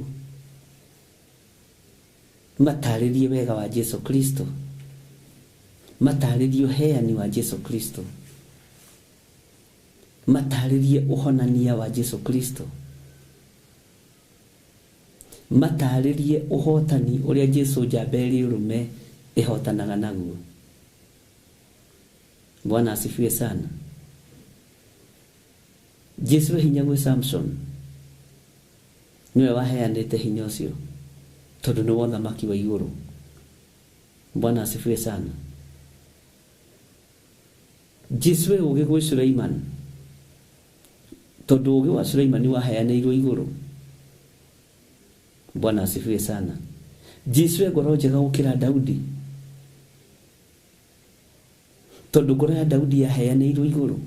matarĩrie wega wa Jesu Kristo, matarĩrie ũheani wa Jesu Kristo, matarĩrie ũhonania wa Jesu Kristo, matarĩrie ũhotani ũrĩa Jesu njamba ĩrĩ ũrũme ĩhotanaga naguo. Bwana asifiwe sana. Jesu hinya gwĩ Samson, niwe waheanĩte hinya ũcio tondũ nĩ wothamaki wa igũrũ. Bwana asifiwe sana. Jesu ũgĩ gwĩ Suleiman, tondũ ũgĩ wa Suleiman waheanĩirwo igũrũ. Bwana asifiwe sana. Jesu ngoro njega gũkĩra Daudi, tondũ ngoro ya Daudi yaheanĩirwo igũrũ.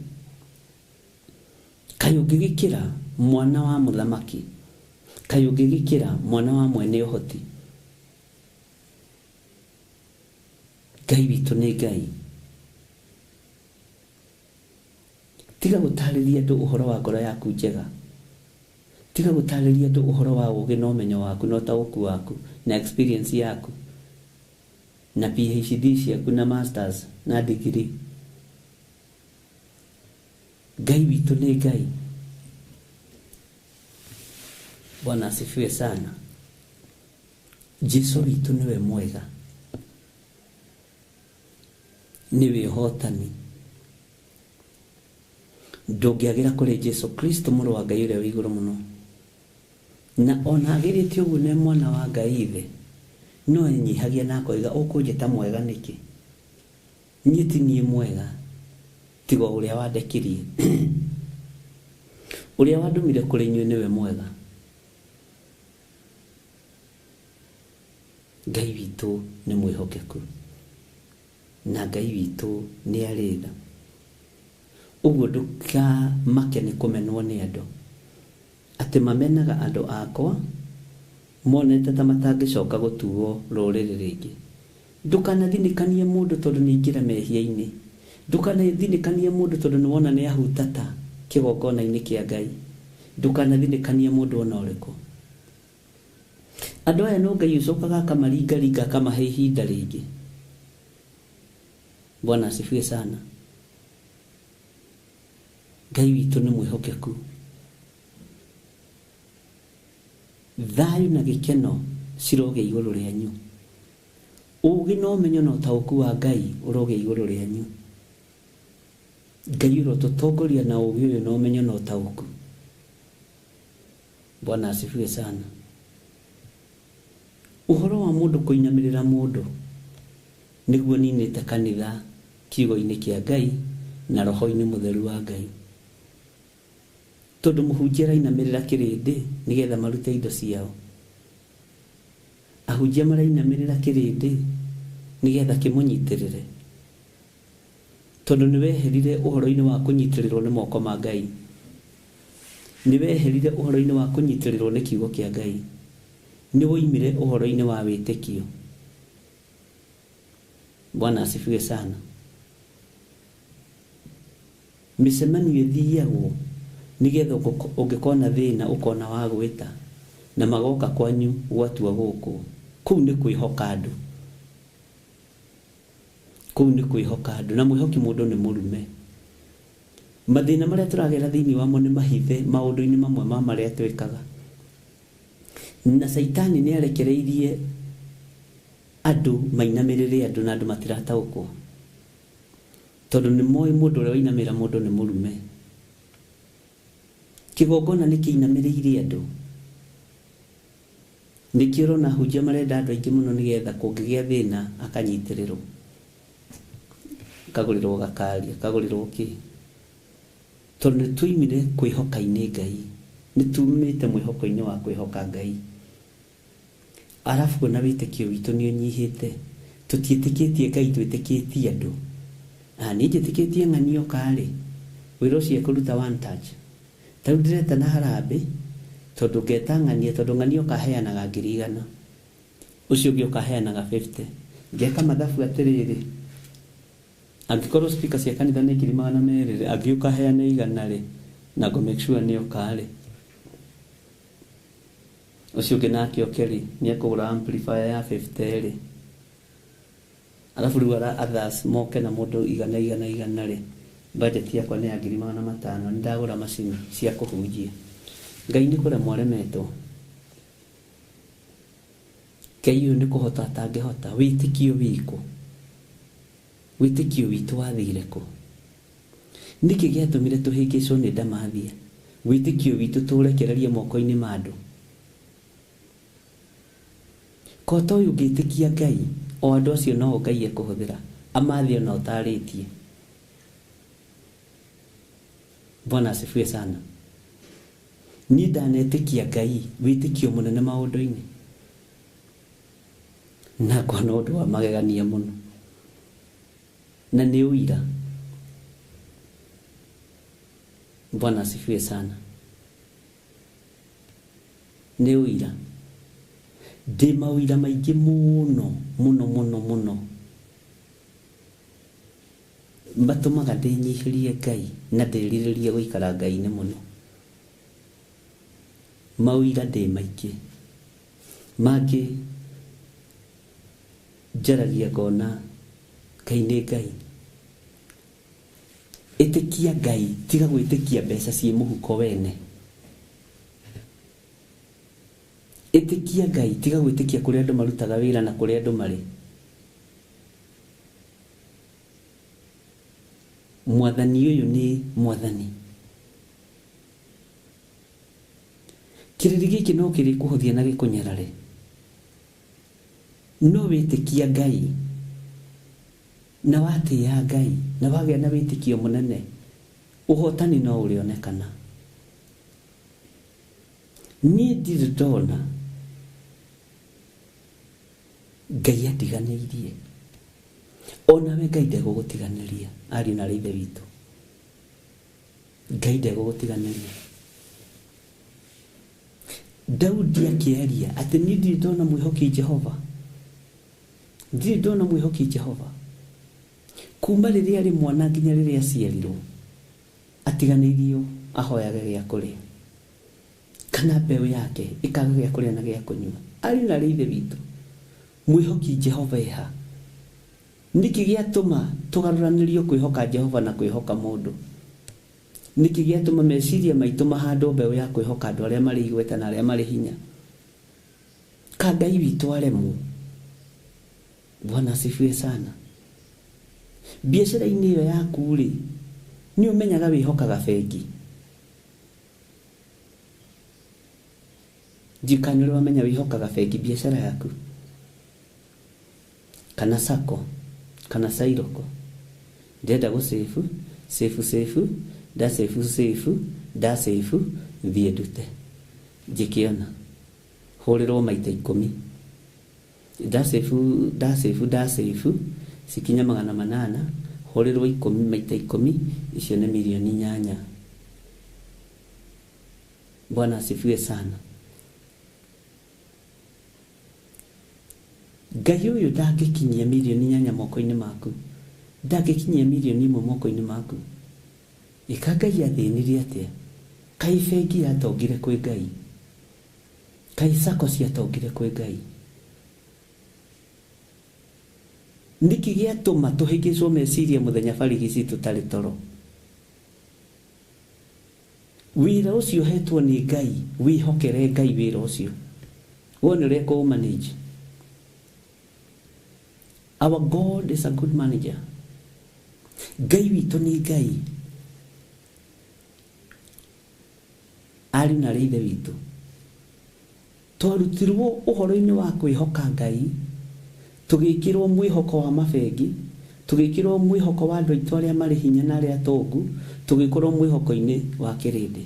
Kaĩ ũngĩgĩkĩra mwana wa mũthamaki, kaĩ ũngĩgĩkĩra mwana wa mwene ũhoti. Ngai witũ nĩ Ngai. Tiga gũtarĩria andũ ũhoro wa ngoro yaku njega, tiga gũtarĩria andũ ũhoro wa ũgĩ na ũmenyo waku na ũtaũku waku na experience yaku na PhD ciaku na masters na degree. Ngai witũ nĩ Ngai. Bwana asifiwe sana. Jesu witũ niwe mwega, niwe hotani. Ndũngĩagĩra kũrĩ Jesu Kristo mũrũ wa Ngai ũrĩa wĩ igũrũ mũno. Na ona agĩrĩte ũguo nĩ mwana wa Ngai ithe, no enyihagia na akoiga ũkũnjĩta mwega nĩkĩ? Niĩ ti niĩ mwega, tiga ũrĩa wandekirie. Ũrĩa wandũmire kũrĩ inyuĩ niwe mwega. Ngai witũ nĩ mwĩhokeku, na Ngai witũ nĩ arĩ tha. Ũguo ndũkamake nĩ kũmenwo nĩ andũ, atĩ mamenaga andũ akwa monete ta matangĩcoka gũtuo rũrĩrĩ rĩngĩ. Ndũkanathinĩkanie mũndũ tondũ nĩ aingĩra mehia-inĩ. Ndũkanathinĩkanie mũndũ tondũ nĩ wona nĩ ahutata kĩgongona-inĩ kĩa Ngai. Ndũkanathinĩkanie mũndũ ona ũrĩkũ. Andũ aya no Ngai ũcokaga akamaringaringa akamahe ihinda rĩngĩ. Bwana asifiwe sana. Ngai witũ nĩ mwĩhokeku. Thayũ na gĩkeno ciroge igũrũ rĩanyu. Ũgĩ na ũmenyo na ũtaũku wa Ngai ũroge igũrũ rĩanyu. Ngai ũrotũtongoria na ũgĩ ũyũ na ũmenyo na ũtaũku. Bwana asifiwe sana. Ũhoro wa mũndũ kũinamĩrĩra mũndũ nĩguo ninĩte kanitha kiugo-inĩ kĩa Ngai na roho-inĩ mũtheru wa Ngai. Tondũ mũhunjia arainamĩrĩra kĩrĩndĩ nĩgetha marute indo ciao. Ahunjia marainamĩrĩra kĩrĩndĩ nĩgetha kĩmũnyitĩrĩre. Tondũ nĩweherire ũhoro-inĩ wa kũnyitĩrĩrwo nĩ moko ma Ngai. Nĩweherire ũhoro-inĩ wa kũnyitĩrĩrwo nĩ kiugo kĩa Ngai. Nĩwoimire ũhoro-inĩ wa wĩtĩkio. Bwana asifiwe sana. Mĩcemanio ĩthiagwo nĩgetha ũngĩkona thĩna ũkona wa gwĩta na magoka kwanyu gwatua gũkũ. Kũu nĩ kwĩhoka andũ. Kũu nĩ kwĩhoka andũ, na mwĩhoki mũndũ nĩ mũrume. Mathĩna marĩa tũragera thĩinĩ wamo nĩ mahithe maũndũ-inĩ mamwe ma marĩa twĩkaga. Na Saitani nĩ arekereirie andũ mainamĩrĩre andũ na andũ matirataũkwo. Tondũ nĩ moĩ mũndũ ũrĩa wainamĩrĩra mũndũ nĩ mũrume. Kĩgongona nĩ kĩinamĩrĩire andũ. Nĩkĩo ũrona ahunjia marenda andũ aingĩ mũno nĩgetha kũngĩgĩa thĩna akanyitĩrĩrwo. Akagũrĩrwo gakari, akagũrĩrwo kĩ. Tondũ nĩ tuimire kwĩhoka-inĩ Ngai. Nĩ tumĩte mwĩhoko-inĩ wa kwĩhoka Ngai. Arabu na wĩtĩkio witũ nĩ ũnyihĩte. Tũtiĩtĩkĩtie Ngai, twĩtĩkĩtie andũ. Niĩ njĩtĩkĩtie ng'ania ũkarĩ wĩra ũcio kũruta one touch. Tarĩu ndĩreta na harambĩ tondũ ngeta ng'ania, tondũ ng'ania ũkaheanaga 100. Ũcio ũngĩ ũkaheanaga 50. Ngeka mathabu atĩrĩrĩ, angĩkorwo speaker cia kanitha nĩ 200, angĩ ũkaheana 100 rĩ, na go make sure nĩ ũkarĩ ucio nake okeri ni akugura amplifier ya 50 alafu riu others moke na mundu igana ri budget yakwa ni ya 500,000 ndagura macini cia kuhunjia ngai ni kure mwaremetwo kayo ni kuhota atangehota witikio wiko witikio witu wathire ku niki giatumire tuhingicwo ni ndamathia witikio witu turekereria moko-ini mandu koto uyu ngitikia ngai o andu acio no ngai ekuhuthira amathio na utaritie Bwana asifiwe sana ni ndanetikia ngai witikio munene maundu-ini na kono undu wa magegania muno na ni uira Bwana asifiwe sana ni uira de mawira maingi muno mbatumaga ndinyihirie ngai na ndiriririe guikara ngai ni muno mawira de maingi magi jaragia gona kaine ngai itikia ngai tiga gwitikia mbeca cie muhuko wene itikia ngai tiga gwitikia kuri andu marutaga wira na kuri andu mari mwathani uyu ni mwathani kiriri giki no kiri kuhuthia na gikunyarare no witikia ngai na watia ngai na wagĩa na wĩtĩkio mũnene ũhotani no ũrĩonekana niĩ ndirĩ ndona ngai atiganĩirie onawe ngai ndegũgũtiganĩria ariũ na ithe witũ ngai ndegũgũtiganĩria Daudi akĩaria atĩ niĩ ndirĩ ndona mwĩhoki Jehova ndirĩ ndona mwĩhoki Jehova kuma riria ari mwana nginya riria aciarirwo atiganĩirio ahoyage gĩa kũrĩa kana mbeũ yake ikaga gĩa kũrĩa na gĩa kũnyua ari na ithe witũ mwĩhoki Jehova eha niki giatũma tugarũranĩrio kwĩhoka Jehova na kwĩhoka mũndũ niki giatũma meciria maitũ mahandwo mbeũ ya kwĩhoka andũ arĩa marĩ igweta na arĩa marĩ hinya ka Ngai witũ aremwo Bwana asifiwe sana biashara-inĩ iyo yaku ri ni umenyaga wihokaga bengi jikanyũrĩ wamenya wihokaga bengi biashara yaku kana sako kana sairoko ndenda gũsave da save thiĩ ndute njĩkĩona hũrĩrwo maita 10 da save sikinya 800 hũrĩrwo 10 maita 10 icio nĩ milioni 8 Bwana asifiwe sana Ngai ũyũ ndangĩkinyia milioni 8 moko-inĩ maku ndangĩkinyia milioni 1 moko-inĩ maku ika Ngai athĩnirie atĩa kai bengi yatongire kwĩ Ngai kai sako ciatongire kwĩ Ngai niki giatũma tuhingicwo meciria muthenya barigisi tutarĩ toro wĩra ũcio hetwo nĩ Ngai wĩhokere Ngai wĩra ũcio wone ũrĩa kũ manage our God is a good manager Ngai witũ nĩ Ngai ari na ithe witũ twarutirwo ũhoro-inĩ wa kwĩhoka Ngai tugĩkĩrwo mwĩhoko wa mabengi tugĩkĩrwo mwĩhoko wa andũ aitũ arĩa marĩ hinya na arĩa atongu tugĩkorwo mwĩhoko-inĩ wa kĩrĩndĩ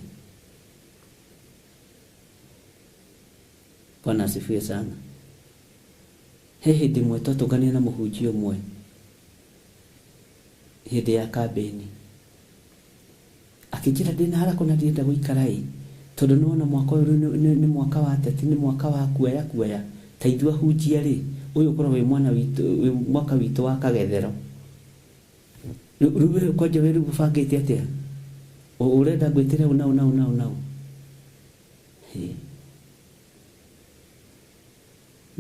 Bwana asifiwe sana he hĩndĩ ĩmwe twatũnganire na mũhunjia ũmwe hĩndĩ ya kambĩni akĩnjĩra ndĩna haraka na ndĩrenda gũikara tondũ nĩwona mwaka ũyũ nĩ mwaka wa ateti nĩ mwaka wa kuoya ta ithuĩ ahunjia rĩ uyu kora we mwana witu mwaka witu wa kagethero rube kwaje weru gufangite atia urenda gwitira una he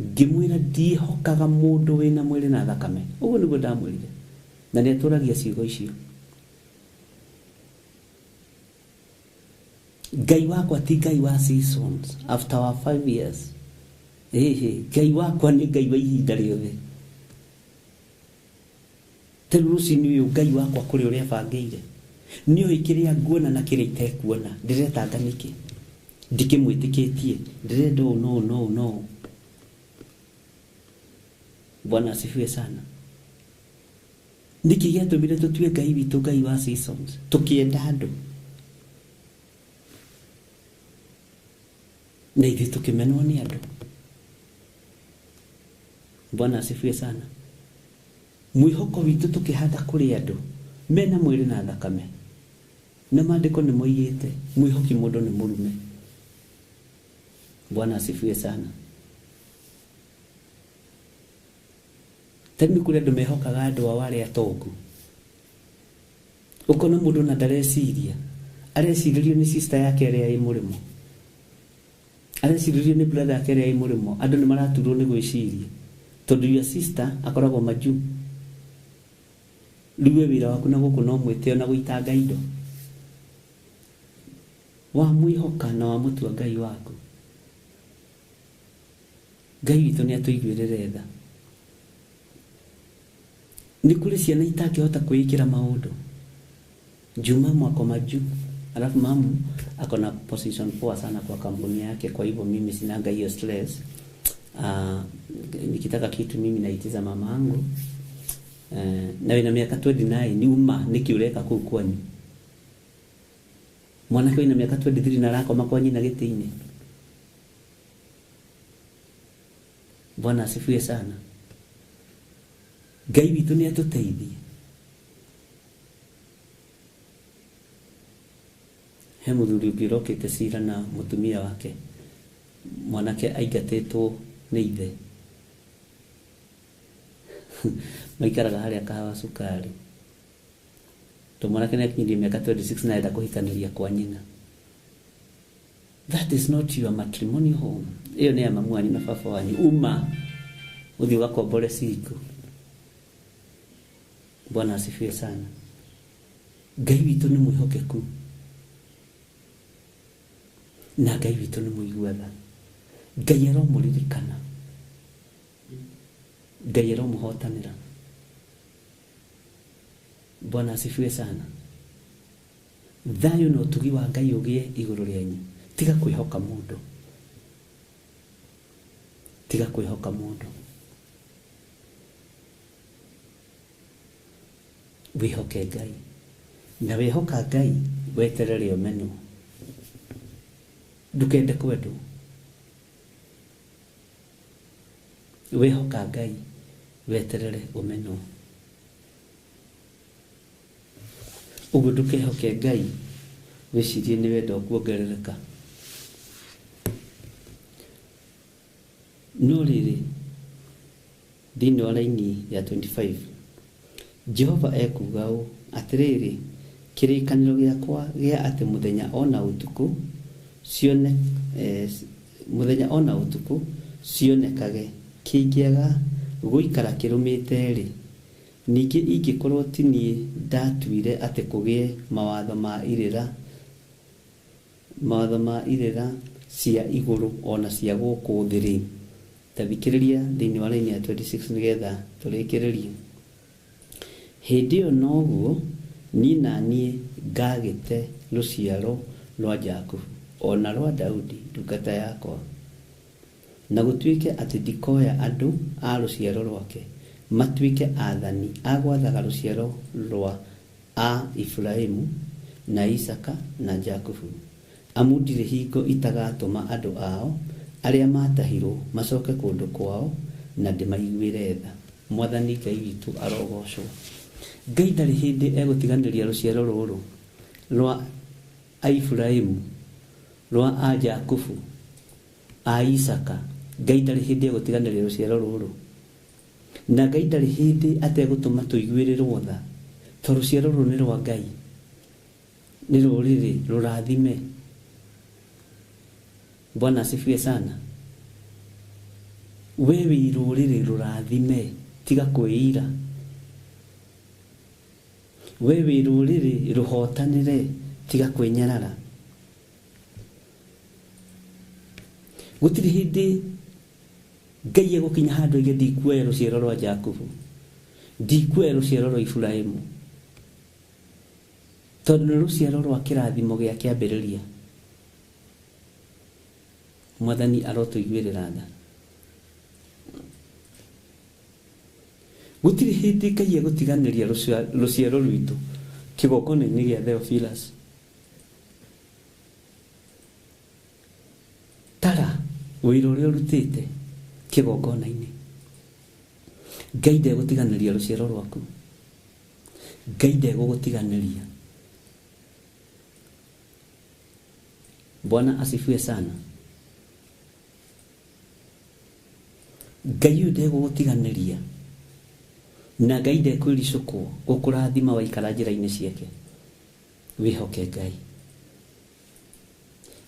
ngimwira ndihokaga mundu wina mwiri na thakame uguo niguo ndamwirire na ni aturagia ciugo icio Ngai wakwa ti Ngai wa seasons after our 5 years Ngai wakwa ni Ngai wa ihinda riothe teruruci-inĩ ũyũ Ngai wakwa kũrĩ ũrĩa bangĩire nĩoĩ kĩrĩa nguona na kĩrĩa itekuona ndiretanga nĩkĩ ndikĩmwĩtĩkĩtie ndĩrenda ũũ no Bwana asifiwe sana nĩkĩ gĩatũmire tũtue Ngai witũ Ngai wa seasons tũkĩenda andũ na ithuĩ tũkĩmenwo nĩ andũ Bwana asifiwe sana mwĩhoko witũ tũkĩhanda kũrĩ andũ mena mwĩrĩ na thakame na maandĩko nĩ moigĩte mwĩhoki mũndũ nĩ mũrume Bwana asifiwe sana tani kũrĩ andũ mehokaga andũ ao arĩa atongu ũkona mũndũ na ndareciria arecirĩrio nĩ sister yake ĩrĩa ĩ mũrĩmo arecirĩrio nĩ brother yake ĩrĩa ĩ mũrĩmo andũ nĩ maraturwo nĩ gwĩciria tondũ your sister akoragwo maju rĩu wĩra waku na gũkũ no mwĩtĩo na gũitanga indo wa mwĩhoka na wa mũtua Ngai waku Ngai witũ nĩ atũiguĩrĩre tha nĩ kũrĩ ciana itangĩhota kwĩĩkĩra maũndũ Juma mwako maju alafu mamu akona position poa sana kwa kampuni yake kwa hivyo mimi sinanga hiyo stress nikitaka kitu mimi naitiza mama yangu na wina miaka 29 ni uma nikiureka kuu kwanyu mwanake wina miaka 23 na rako makwanyi na gĩtĩ-inĩ Bwana asifiwe sana Ngai witũ nĩ atũteithie he mũthuri ũngĩ ũrokĩte cira na mũtumia wake mwanake aingatĩtwo nĩ ithe maikaraga harĩa kahawa cukari to mwanake nĩ akinyirie miaka 26 na enda kũhikanĩria kwa nyina that is not your matrimonial home iyo nĩ ya mamu wanyu na baba wanyu uma ũthiĩ ũgakombore ciku Bwana asifiwe sana Ngai witũ nĩ mwĩhokeku na Ngai witũ nĩ mũiguaga Ngai aromũririkana Ngai aromũhotanĩra Bwana asifiwe sana thayũ na ũtugi wa Ngai ũgĩe igũrũ rĩanyu tiga kwĩhoka mũndũ wĩhoke Ngai na wĩhoka Ngai weterere ũmenwo ndũkende kwendwo wĩhoka Ngai weterere ũmenwo ũguo ndũkehoke Ngai wĩcirie nĩ wenda kuongerereka no rĩrĩ thĩinĩ wa raini ya 25 Jehova ekuga ũũ atĩrĩrĩ kĩrĩkanĩro gĩakwa gĩa atĩ mũthenya ona ũtukũ cionekage kĩingĩaga gũikara kĩrũmĩte-rĩ ningĩ ingĩkorwo ti niĩ ndatuire atĩ kũgĩe mawatho ma irĩra cia igũrũ ona cia gũkũ thĩ-rĩ tathikĩrĩria thĩinĩ wa raini ya 26 nĩgetha tũrĩkĩrĩrie hĩndĩ ĩyo noguo niĩ na niĩ ngagĩte rũciaro rwa Jakubu ona rwa Daudi ndungata yakwa na gũtuĩke atĩ ndikoya andũ a rũciaro rwake matuĩke athani agwathaga rũciaro rwa a Ifraimu na Isaka na Jakubu amu ndirĩ hingo itagatũma andũ ao arĩa matahirwo macoke kũndũ kwao na ndĩmaiguĩre tha Mwathani Ngai witũ arogocwo Ngai ndarĩ hĩndĩ egũtiganĩria rũciaro rũrũ rwa a Ifraimu rwa a Jakubu a Isaka Ngai ndarĩ hĩndĩ egũtiganĩria rũciaro rũrũ na Ngai ndarĩ hĩndĩ ategũtũma tũiguĩrĩrwo tha tondũ rũciaro rũrũ nĩ rwa Ngai nĩ rũrĩrĩ rũrathime Bwana asifiwe sana we wirurire rurathime tiga kwĩira we wirurire ruhotanire tiga kwĩnyarara gutiri hindi Ngai egukinya handu ige ndikuoya ruciaro rwa Jakubu ndikuoya ruciaro rwa Ifurahimu tondu ni ruciaro rwa kirathimo gia kiambiriria Mwathani arotuiguirira tha gutiri hindi Ngai egutiganiria ruciaro rwitu kigongona-ini gia Theophilus tara wĩra ũrĩa ũrutĩte kigongona-ini Ngai ndegũtiganĩria ruciaro rwaku Ngai ndegũgũtiganĩria Bwana asifiwe sana Ngai ndegũgũtiganĩria na Ngai ndekwĩricũkwo gũkũrathima waikara njĩra-inĩ ciake wĩhoke Ngai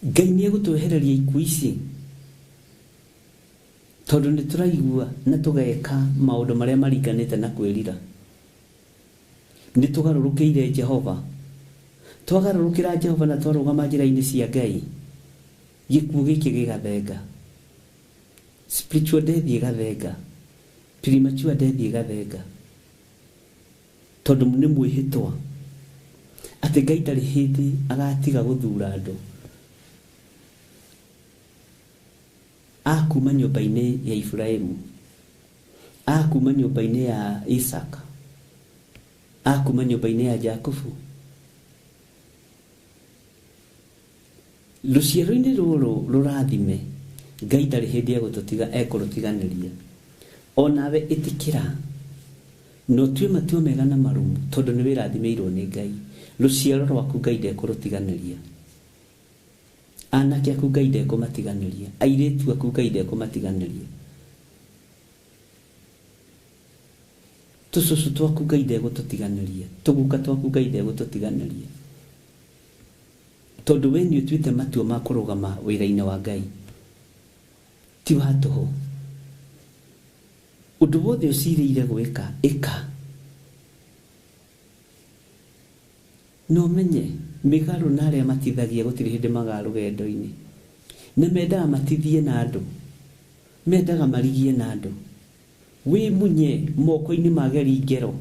Ngai nĩegũtwehereria ikuũ ici tondu ni turaigua na tugeka maundu maria maringanite na kwirira ni tugarurukiire Jehova twagarurukira Jehova na twarugama njira-ini cia Ngai gikuũ giki gigathenga spiritual death igathenga premature death igathenga tondu ni mwihitwa ati Ngai ndari hindi agatiga guthura andu akuma nyumba-ini ya Ifurahimu akuma nyumba-ini ya Isaka akuma nyumba-ini ya Jakubu ruciaro-ini ruru rurathime Ngai ndari hindi egututiga ekurutiganiria onawe itikira no tue matua mega na marumu tondu ni wirathimeirwo ni Ngai ruciaro rwaku Ngai ndekurutiganiria anake aku Ngai ndekũmatiganĩria airĩtu aku Ngai ndekũmatiganĩria tũcũcũ twaku Ngai ndegũtũtiganĩria tũguka twaku Ngai ndegũtũtiganĩria tondu we nĩ ũtuĩte matua ma kũrũgama wĩra-inĩ wa Ngai ti wa tũhũ ũndũ wothe ũcirĩire gwĩka ĩka no menye migaru na aria matithagia gutiri hindi magaru gendo-ini na mendaga matithie na andu mendaga marigie na andu wi munye moko-ini mageri ngero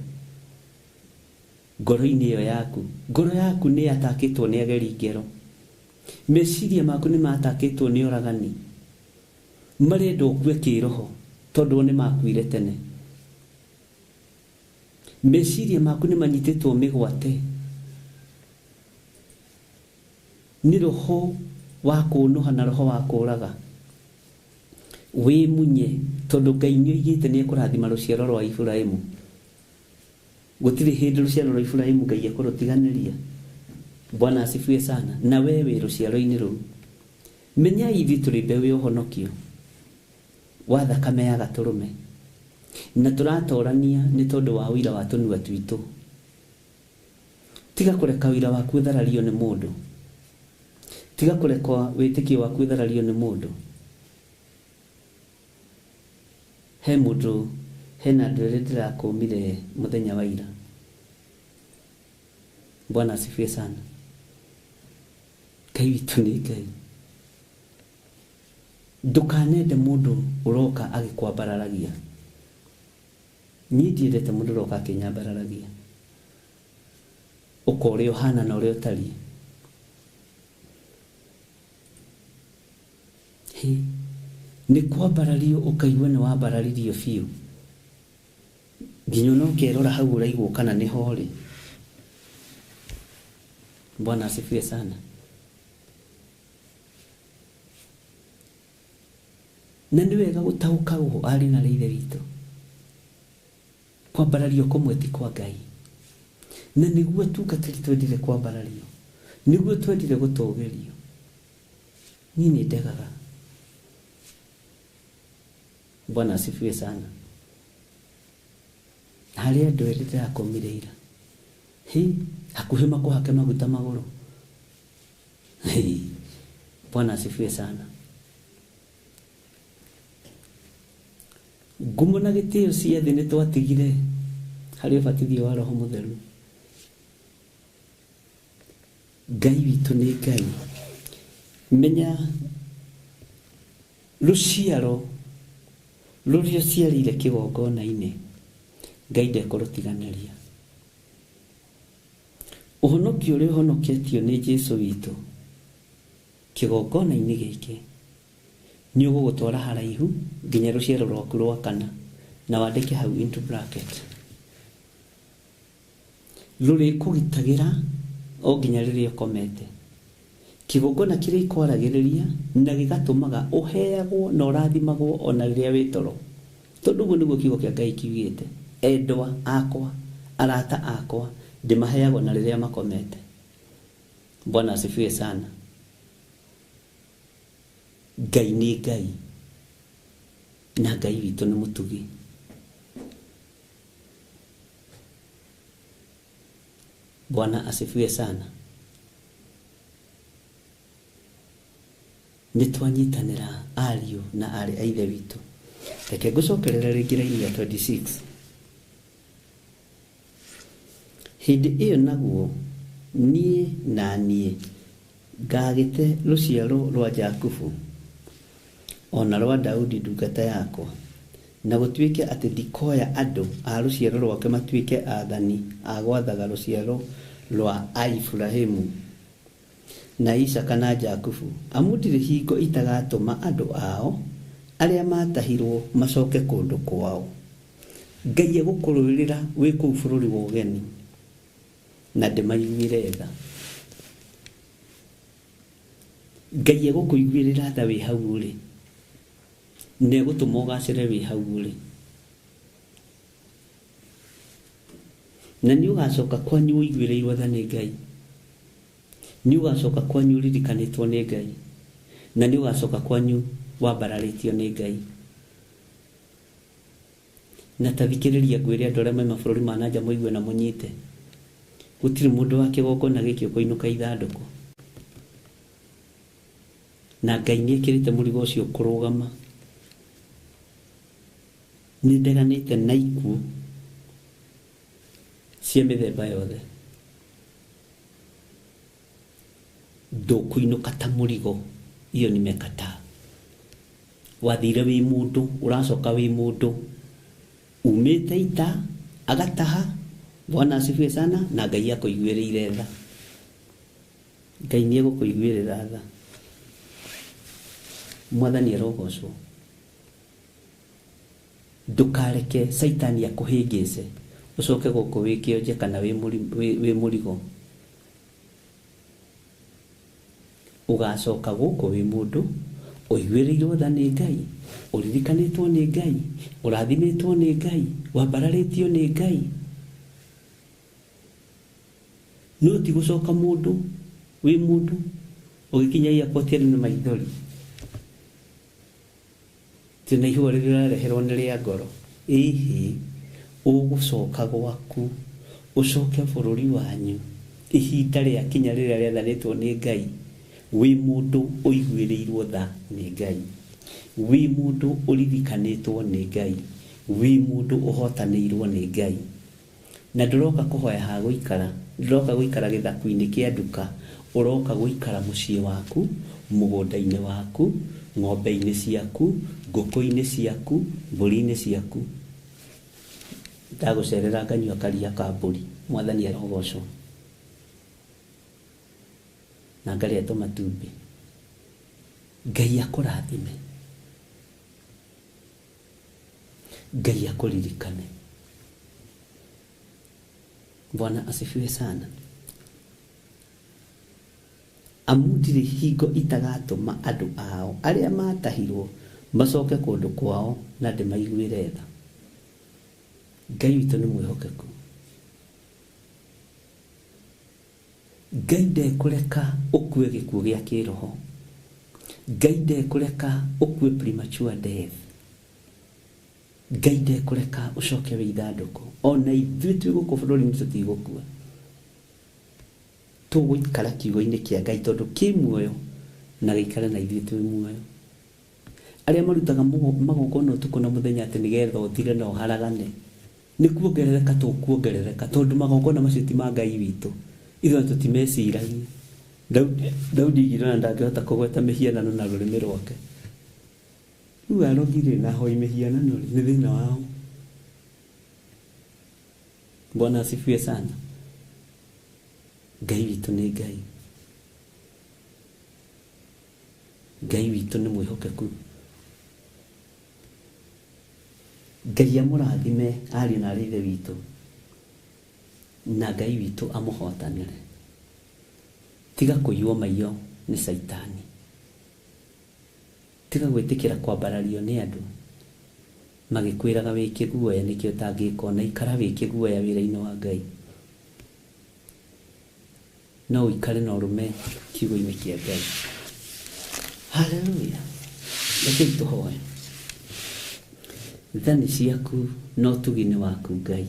ngoro-ini iyo yaku ngoro yaku ni atakitwo ni ageri ngero meciria maku ni matakitwo ni oragani marenda ukue kiroho tondu ni makuire tene meciria maku ni manyititwo migwate ni roho wa kũnuha na roho wa kũraga wi munye tondu Ngai nĩoigĩte nĩ ekũrathima ruciaro rwa Ifurahimu gutiri hindi ruciaro rwa Ifurahimu Ngai ekũrũtiganĩria Bwana asifiwe sana na we wi ruciaro-ini rũu menya ithi tũrĩ mbeũ ya ũhonokio wa thakame ya gatũrũme na tũratorania nĩ tondu wa ũira wa tũnua twitũ tiga kũreka ũira waku ũtharario nĩ mũndũ tiga kurekwa witikio waku tharario ni mundu he mundu hena ndwere ndirakumire muthenya wa ira Bwana asifiwe sana Ngai witu ni Ngai ndukanende mundu uroka agikwambararagia ni ndiendete mundu uroka akinyambararagia ukore Yohana na uri utari ni kwambarario ukaigua ni wambararirio biũ nginya no kerora hau uraigwo kana ni hori Bwana asifiwe sana na nĩ wega gũtaũkagwo arĩ na Ithe witũ kwambarario kũmwe ti kwa Ngai na nĩguo tungatĩri twendire kwambarario nĩguo twendire gũtũgĩrio niĩ nĩ ndegaga Bwana asifiwe sana harĩ andũ erĩ ndĩrakomire ira hakuhĩ makũhake maguta magũrũ Bwana asifiwe sana ngumo na gĩtĩo cia thĩ nĩtwatigire harĩ ũbatithio wa Roho Mũtheru. Ngai witũ nĩ Ngai. Menya rũciaro rũrĩa ciarĩire kĩgongona-inĩ, Ngai ndekũrũtiganĩria. Ũhonokio ũrĩa ũhonoketio nĩ Jesũ witũ kĩgongona-inĩ gĩkĩ nĩ ũgũgũtwara haraihu nginya rũciaro rwaku rwa kana, na wandĩke hau into bracket, rũrĩkũgitagĩra o nginya rĩrĩa ũkomete. Kĩgongona kĩrĩa ikwaragĩrĩria na gĩgatũmaga ũheagwo na ũrathimagwo ona rĩrĩa wĩ toro. Tondũ ũguo nĩguo kiugo kĩa Ngai kiugĩte, endwa akwa, arata akwa, ndĩmaheagwo na rĩrĩa makomete. Bwana asifiwe sana. Ngai nĩ Ngai, na Ngai witũ nĩ mũtugi. Bwana asifiwe sana. Nĩtwanyitanĩra ariũ na arĩ a ithe witũ. Reke ngũcokerera rĩngĩ raini ya 26. Hĩndĩ ĩyo naguo niĩ na niĩ ngagĩte rũciaro rwa Jakubu ona rwa Daudi ndungata yakwa, na gũtuĩke atĩ ndikoya andũ a rũciaro rwake matuĩke athani a gwathaga rũciaro rwa Ibrahimu na Isaka na Jakubu, amu ndirĩ hingo itagatũma andũ ao arĩa matahirwo macoke kũndũ kwao. Ngai egũkũrũĩrĩra wĩ kũu bũrũri wa ũgeni na ndĩmaiguĩre tha. Ngai egũkũiguĩrĩra tha wĩ hau ũrĩ, na egũtũma ũgacĩre wĩ hau ũrĩ, na nĩ ũgacoka kwanyu ũiguĩrĩirwo tha nĩ Ngai. Nĩ ũgacoka kwanyu ũririkanĩtwo nĩ Ngai, na nĩ ũgacoka kwanyu wambararĩtio nĩ Ngai. Na ta thikĩrĩria ngwĩre andũ arĩa mauma mabũrũri ma nanja mũigue na mũnyite, gũtirĩ mũndũ wa kĩgongona gĩkĩ ũkũinũka ithandũkũ, na Ngai nĩ ekĩrĩte mũrigo ũcio kũrũgama. Nĩ ndeganĩte na ikuũ cia mĩthemba yothe. Ndũkũinũka ta mũrigo, iyo nimekataa. Wathire wĩ mũndũ, ũracoka wĩ mũndũ, umĩte ita agataha. Bwana asifiwe sana. Na Ngai akũiguĩrĩire tha. Ngai nĩ egũkũiguĩrĩra tha. Mwathani arogocwo. Ndũkareke Saitani akũhĩngĩce ũcoke gũkũ wĩ kĩonje kana wĩ mũrigo. Ũgacoka gũkũ wĩ mũndũ ũiguĩrĩirwo tha nĩ Ngai, ũririkanĩtwo nĩ Ngai, ũrathimĩtwo nĩ Ngai, wambararĩtio nĩ Ngai. No ti gũcoka mũndũ wĩ mũndũ ũgĩkinyagia kũtiarĩ na maithori, tena ihũa rĩrĩa ũrareherwo nĩ rĩa ngoro. Ĩhĩ ũgũcoka gwaku, ũcoke bũrũri wanyu ihinda rĩa kinya rĩrĩa rĩathanĩtwo nĩ Ngai. Wĩ mũndũ ũiguĩrĩirwo tha nĩ Ngai, wĩ mũndũ ũririkanĩtwo nĩ Ngai, wĩ mũndũ ũhotanĩirwo nĩ Ngai. Na ndũroka kũhoya ha gũikara, ndũroka gũikara gĩthaku-inĩ kĩa nduka, ũroka gũikara mũciĩ waku, mũgũnda-inĩ waku, ng'ombe-inĩ ciaku, ngũkũ-inĩ ciaku, mbũri-inĩ ciaku. Ndagũcerera nganyua karia ka mbũri. Mwathani arogocwo. Na ngarĩa tũmatumbĩ. Ngai akũrathime, Ngai akũririkane. Bwana asifiwe sana. Amu ndirĩ hingo itagatũma andũ ao arĩa matahirwo macoke kũndũ kwao na ndĩmaiguĩre tha. Ngai witũ nĩ mwĩhokeku. Ngai ndekũreka ũkue gĩkuũ gĩa kĩroho. Ngai ndekũreka ũkue premature death. Ngai ndekũreka ũcoke wĩ ithandũkũ. Ona ithuĩ twĩ gũkũ bũrũri-inĩ tũtigũkua. Tũgũikara kiugo-inĩ kĩa Ngai tondũ kĩ muoyo na gĩikare na ithuĩ twĩ muoyo. aria marutaga magongona utuko na muthenya ati nigetha uthire no haragane ni kuongerereka to kuongerereka tondu magongona macio ti ma Ngai witu ithuĩ tutimeciragia Daudi girana ndangĩhota kũgweta mĩhianano na rũrĩmĩ rwake rĩu arogire na hoi mĩhianano nĩ thĩna wao. Bwana asifiwe sana. Ngai witũ nĩ Ngai. Ngai witũ nĩ mwĩhokeku. Ngai amũrathime ariũ na ithe witũ na Ngai witũ amũhotanĩre. Tiga kũiywo maiyo nĩ Saitani. Tiga gwĩtĩkĩra kwambarario nĩ andũ magĩkwĩraga wĩke guoya nĩkĩo ũtangĩka na ikara wĩke guoya wĩra-inĩ wa Ngai. No ũikare na ũrũme kiugo-inĩ kĩa Ngai. Haleluya. Rekei tũhoe. Thani ciaku no tugine waku Ngai.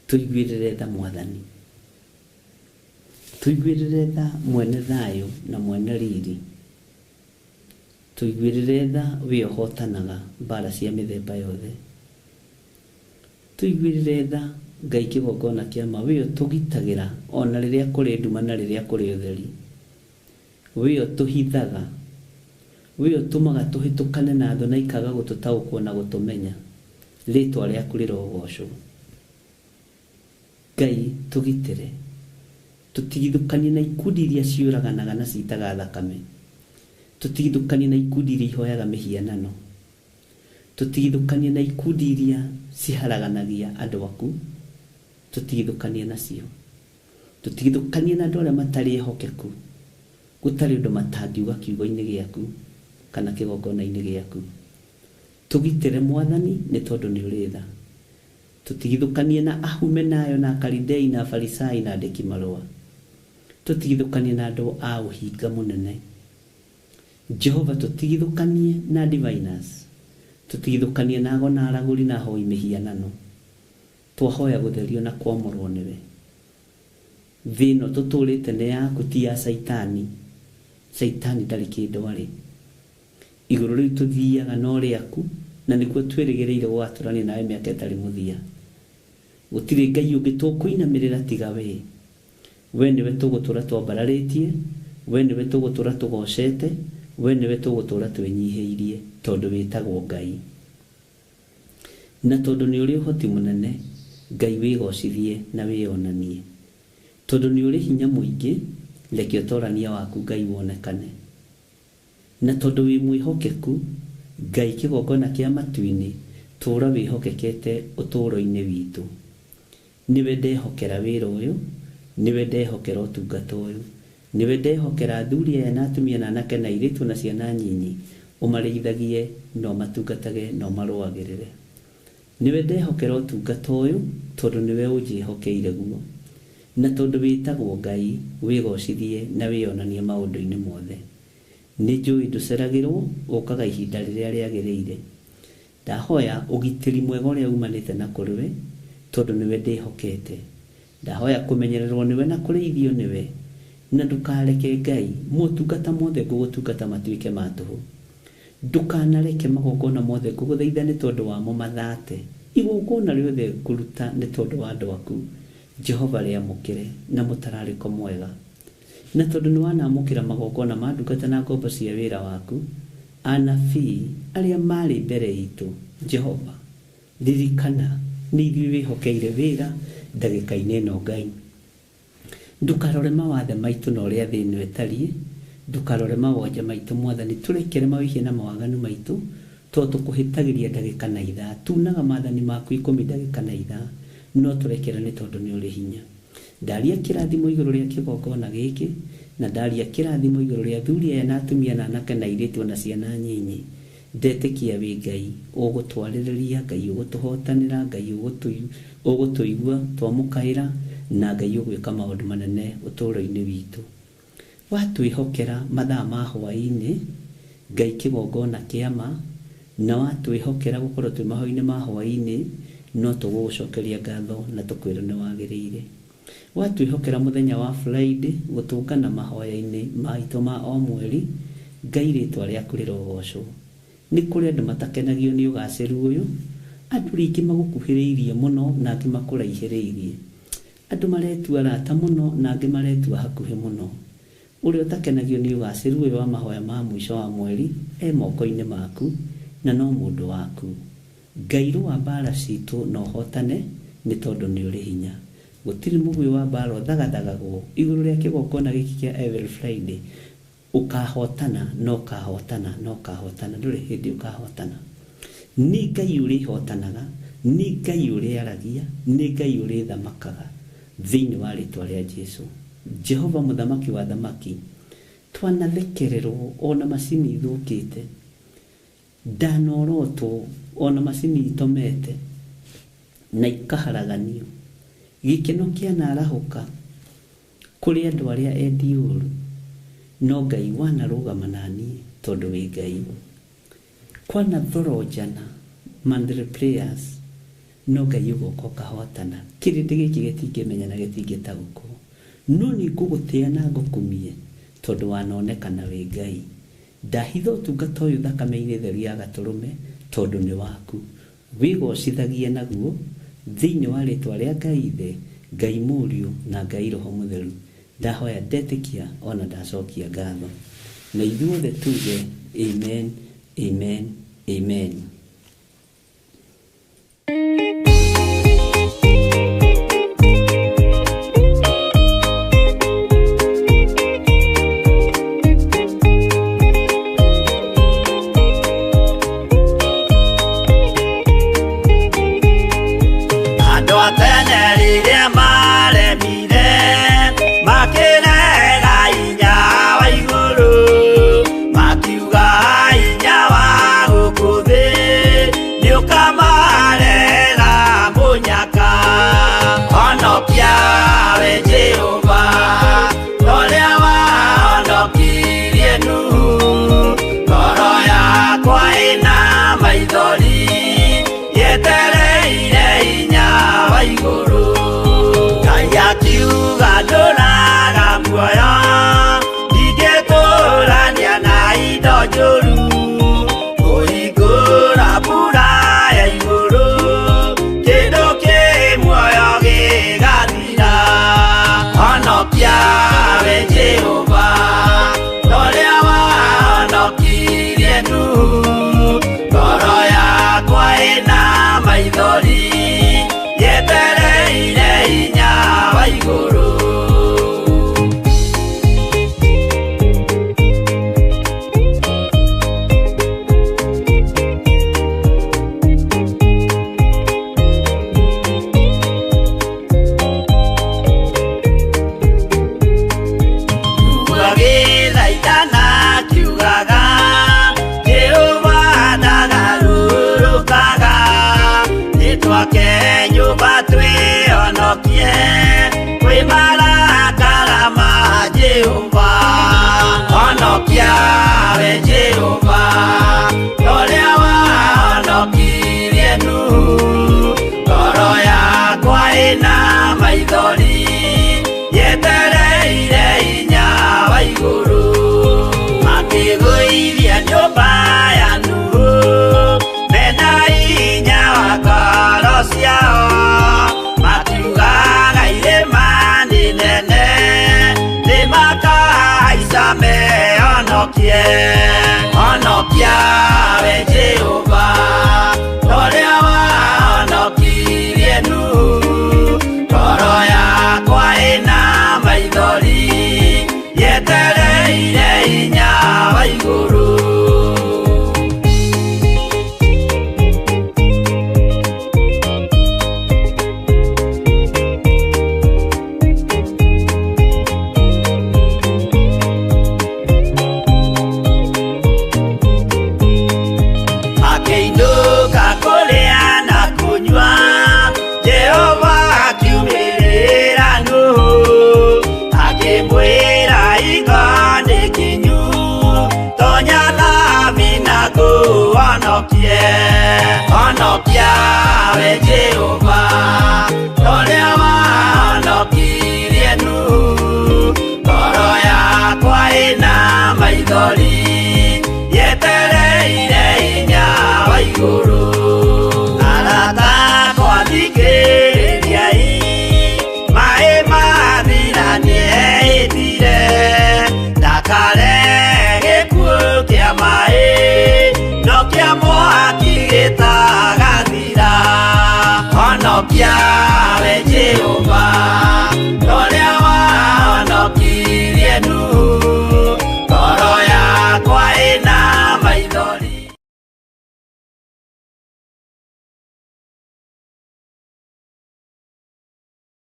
Tũiguĩrĩre tha Mwathani. Tũiguĩrĩre tha mwene thayũ na mwene riri. Tũiguĩrĩre tha we ũhotanaga mbara cia mĩthemba yothe. Tũiguĩrĩre tha Ngai kĩgongona kĩa ma we ũtũgitagĩra ona rĩrĩa kũrĩ nduma na rĩrĩa kũrĩ ũtheri. We ũtũhithaga. We ũtũmaga tũhĩtũkane na thũ na ikaga gũtũtaũkwo na gũtũmenya. Rĩĩtwa rĩaku rĩrogocwo. Ngai tũgitĩre. Tũtigithũkanie na ikundi iria ciũraganaga na citaga thakame. Tũtigithũkanie na ikundi iria ihoyaga mĩhianano. Tũtigithũkanie na ikundi iria ciharaganagia andũ aku. Tũtigithũkanie nacio. Tũtigithũkanie na andũ arĩa matarĩ ehokeku. Gũtarĩ ũndũ matangiuga kiugo-inĩ gĩaku kana kĩgongona-inĩ gĩaku. Tũgitĩre Mwathani nĩ tondũ nĩ ũrĩ tha. Tũtigithũkanie na Ahumenayo na Akalidei na Afarisai na andĩki marũa. Tũtigithũkanie na andũ a ũhinga mũnene. Jehova tũtigithũkanie na diviners. Tũtigithũkanie na ago na aragũri na hoi mĩhianano. Twahoya gũtherio na kwamũrwo nĩwe. Thĩ ĩno tũtũrĩte nĩ yaku ti ya Saitani. Saitani ndarĩ kĩndũ arĩ. Igũrũ rĩu tũthiaga no rĩaku na nĩkuo twĩrĩgĩrĩire gũgatũrania nawe mĩaka ĩtarĩ mũthia. Gũtirĩ Ngai ũngĩ tũkũinamĩrĩra tiga we. We nĩwe tũgũtũra twambararĩtie. We nĩwe tũgũtũra tũgocete. We nĩwe tũgũtũra twĩnyihĩirie tondũ wĩtagwo Ngai. Na tondũ nĩ ũrĩ ũhoti mũnene Ngai wĩgocithie na wĩonanie. Tondũ nĩ ũrĩ hinya mũingĩ reke ũtorania waku Ngai wonekane. Na tondũ wĩ mwĩhokeku Ngai kĩgongona kĩa matu-inĩ tũũra wĩhokekete ũtũũro-inĩ witũ. Nĩwe ndehokera wĩra ũyũ. Nĩwe ndehokera ũtungata ũyũ. Nĩwe ndehokera athuri aya na atumia na anake na airĩtu na ciana nyinyi ũmarĩithagie na ũmatungatage na ũmarũagĩrĩre. Nĩwe ndehokera ũtungata ũyũ tondũ nĩwe ũnjĩhokeire guo. Na tondũ wĩtagwo Ngai wĩgocithie na wĩonanie maũndũ-inĩ mothe. Nĩ njũĩ ndũceragĩrwo ũkaga ihinda rĩrĩa rĩagĩrĩire. Ndahoya ũgitĩri mwega ũrĩa umanĩte na kũrĩ we tondũ nĩwe ndĩhokete. Ndahoya kũmenyererwo nĩwe na kũrĩithio nĩwe. Na ndũkareke Ngai motungata mothe ngũgũtungata matuĩke ma tũhũ. Ndũkanareke magongona mothe ngũgũthaitha nĩ tondũ wamo mathate. Igongona rĩothe ngũruta nĩ tondũ wa andũ aku. Jehova rĩamũkĩre na mũtararĩko mwega. Na tondũ nĩ wanamũkĩra magongona ma ndungata na ngombo cia wĩra waku. Anabii arĩa marĩ mbere itũ Jehova ririkana nĩ ithuĩ wĩhokeire wĩra ndagĩka-inĩ ĩno Ngai. Ndũkarore mawathe maitũ na ũrĩa thĩ ĩno ĩtariĩ. Ndũkarore mawonja maitũ Mwathani. Tũrekere mawĩhia na mawaganu maitũ tondũ tũkũhĩtagĩria ndagĩka na ithaa. Tunaga maathani maku 10 ndagĩka na ithaa. No tũrekera nĩ tondũ nĩ ũrĩ hinya. Ndaria kĩrathimo igũrũ rĩa kĩgongona gĩkĩ na ndaria kĩrathimo igũrũ rĩa athuri aya na atumia na anake na airĩtu na ciana nyinyi. Ndetĩkia wĩ Ngai ũgũtwarĩrĩria, Ngai ũgũtũhotanĩra, Ngai ũgũtũigua twamũkaĩra na Ngai ũgwĩka maũndũ manene ũtũũro-inĩ witũ. Watwĩhokera mathaa ma hwaĩ-inĩ Ngai kĩgongona kĩa ma na watwĩhokera gũkorwo twĩ mahoya-inĩ ma hwaĩ-inĩ no tũgũgũcokeria ngatho na tũkwĩra nĩ wagĩrĩire. Watwĩhokera mũthenya wa Friday gũtũngana mahoya-inĩ maitũ ma o mweri Ngai ritwa rĩaku rĩrogocwo. Nĩ kũrĩ andũ matakenagio nĩ ũgacĩru ũyũ, andũ rĩngĩ magũkuhĩrĩirie mũno na angĩ makũraihĩrĩirie, andũ maretua arata mũno na angĩ maretua hakuhĩ mũno. Ũrĩa ũtakenagio nĩ ũgacĩru ũyũ wa mahoya ma mũico wa mweri moko-inĩ maku na no mũndũ waku. Ngai rũa mbara citũ na ũhotane nĩ tondũ nĩ ũrĩ hinya. Gũtirĩ mũguĩ wa mbara ũthagathagagwo igũrũ rĩa kĩgongona gĩkĩ kĩa Every Friday. Ukahotana no kahotana no kahotana, ndũrĩ hĩndĩ ũkahotana. Nĩ Ngai ũrĩhotanaga, nĩ Ngai ũrĩaragia, nĩ Ngai ũrĩthamakaga thĩinĩ wa rĩtwa rĩa Jesũ. Jehova mũthamaki wa thamaki, twanathekererwo ona macini ithũkĩte, ndanorotwo ona macini itomete na ikaharaganio, gĩkeno kĩanarahũka kũrĩ andũ arĩa endi ũũru, no Ngai wanarũgama naniĩ tondũ wĩ Ngai. Kwanathorojana mandre prayers, no Ngai ũgoka ũkahotana. Kĩrĩndĩ gĩkĩ gĩtingĩmenya na gĩtingĩtaũkwo, no nĩ ngũgũtĩa na ngũkumie tondũ wanonekana wĩ Ngai. Ndahitha ũtungata ũyũ thakame-inĩ theru ya Gatũrũme tondũ nĩ waku. Wĩgocithagie naguo thĩinĩ wa rĩtwa rĩa Ngai Ithe, Ngai Mũriũ na Ngai Roho Mũtheru. Ndahoya ndetĩkia ona ndacokia ngatho. Na ithuothe tuge amen, amen, amen. Maithori yawe Jehova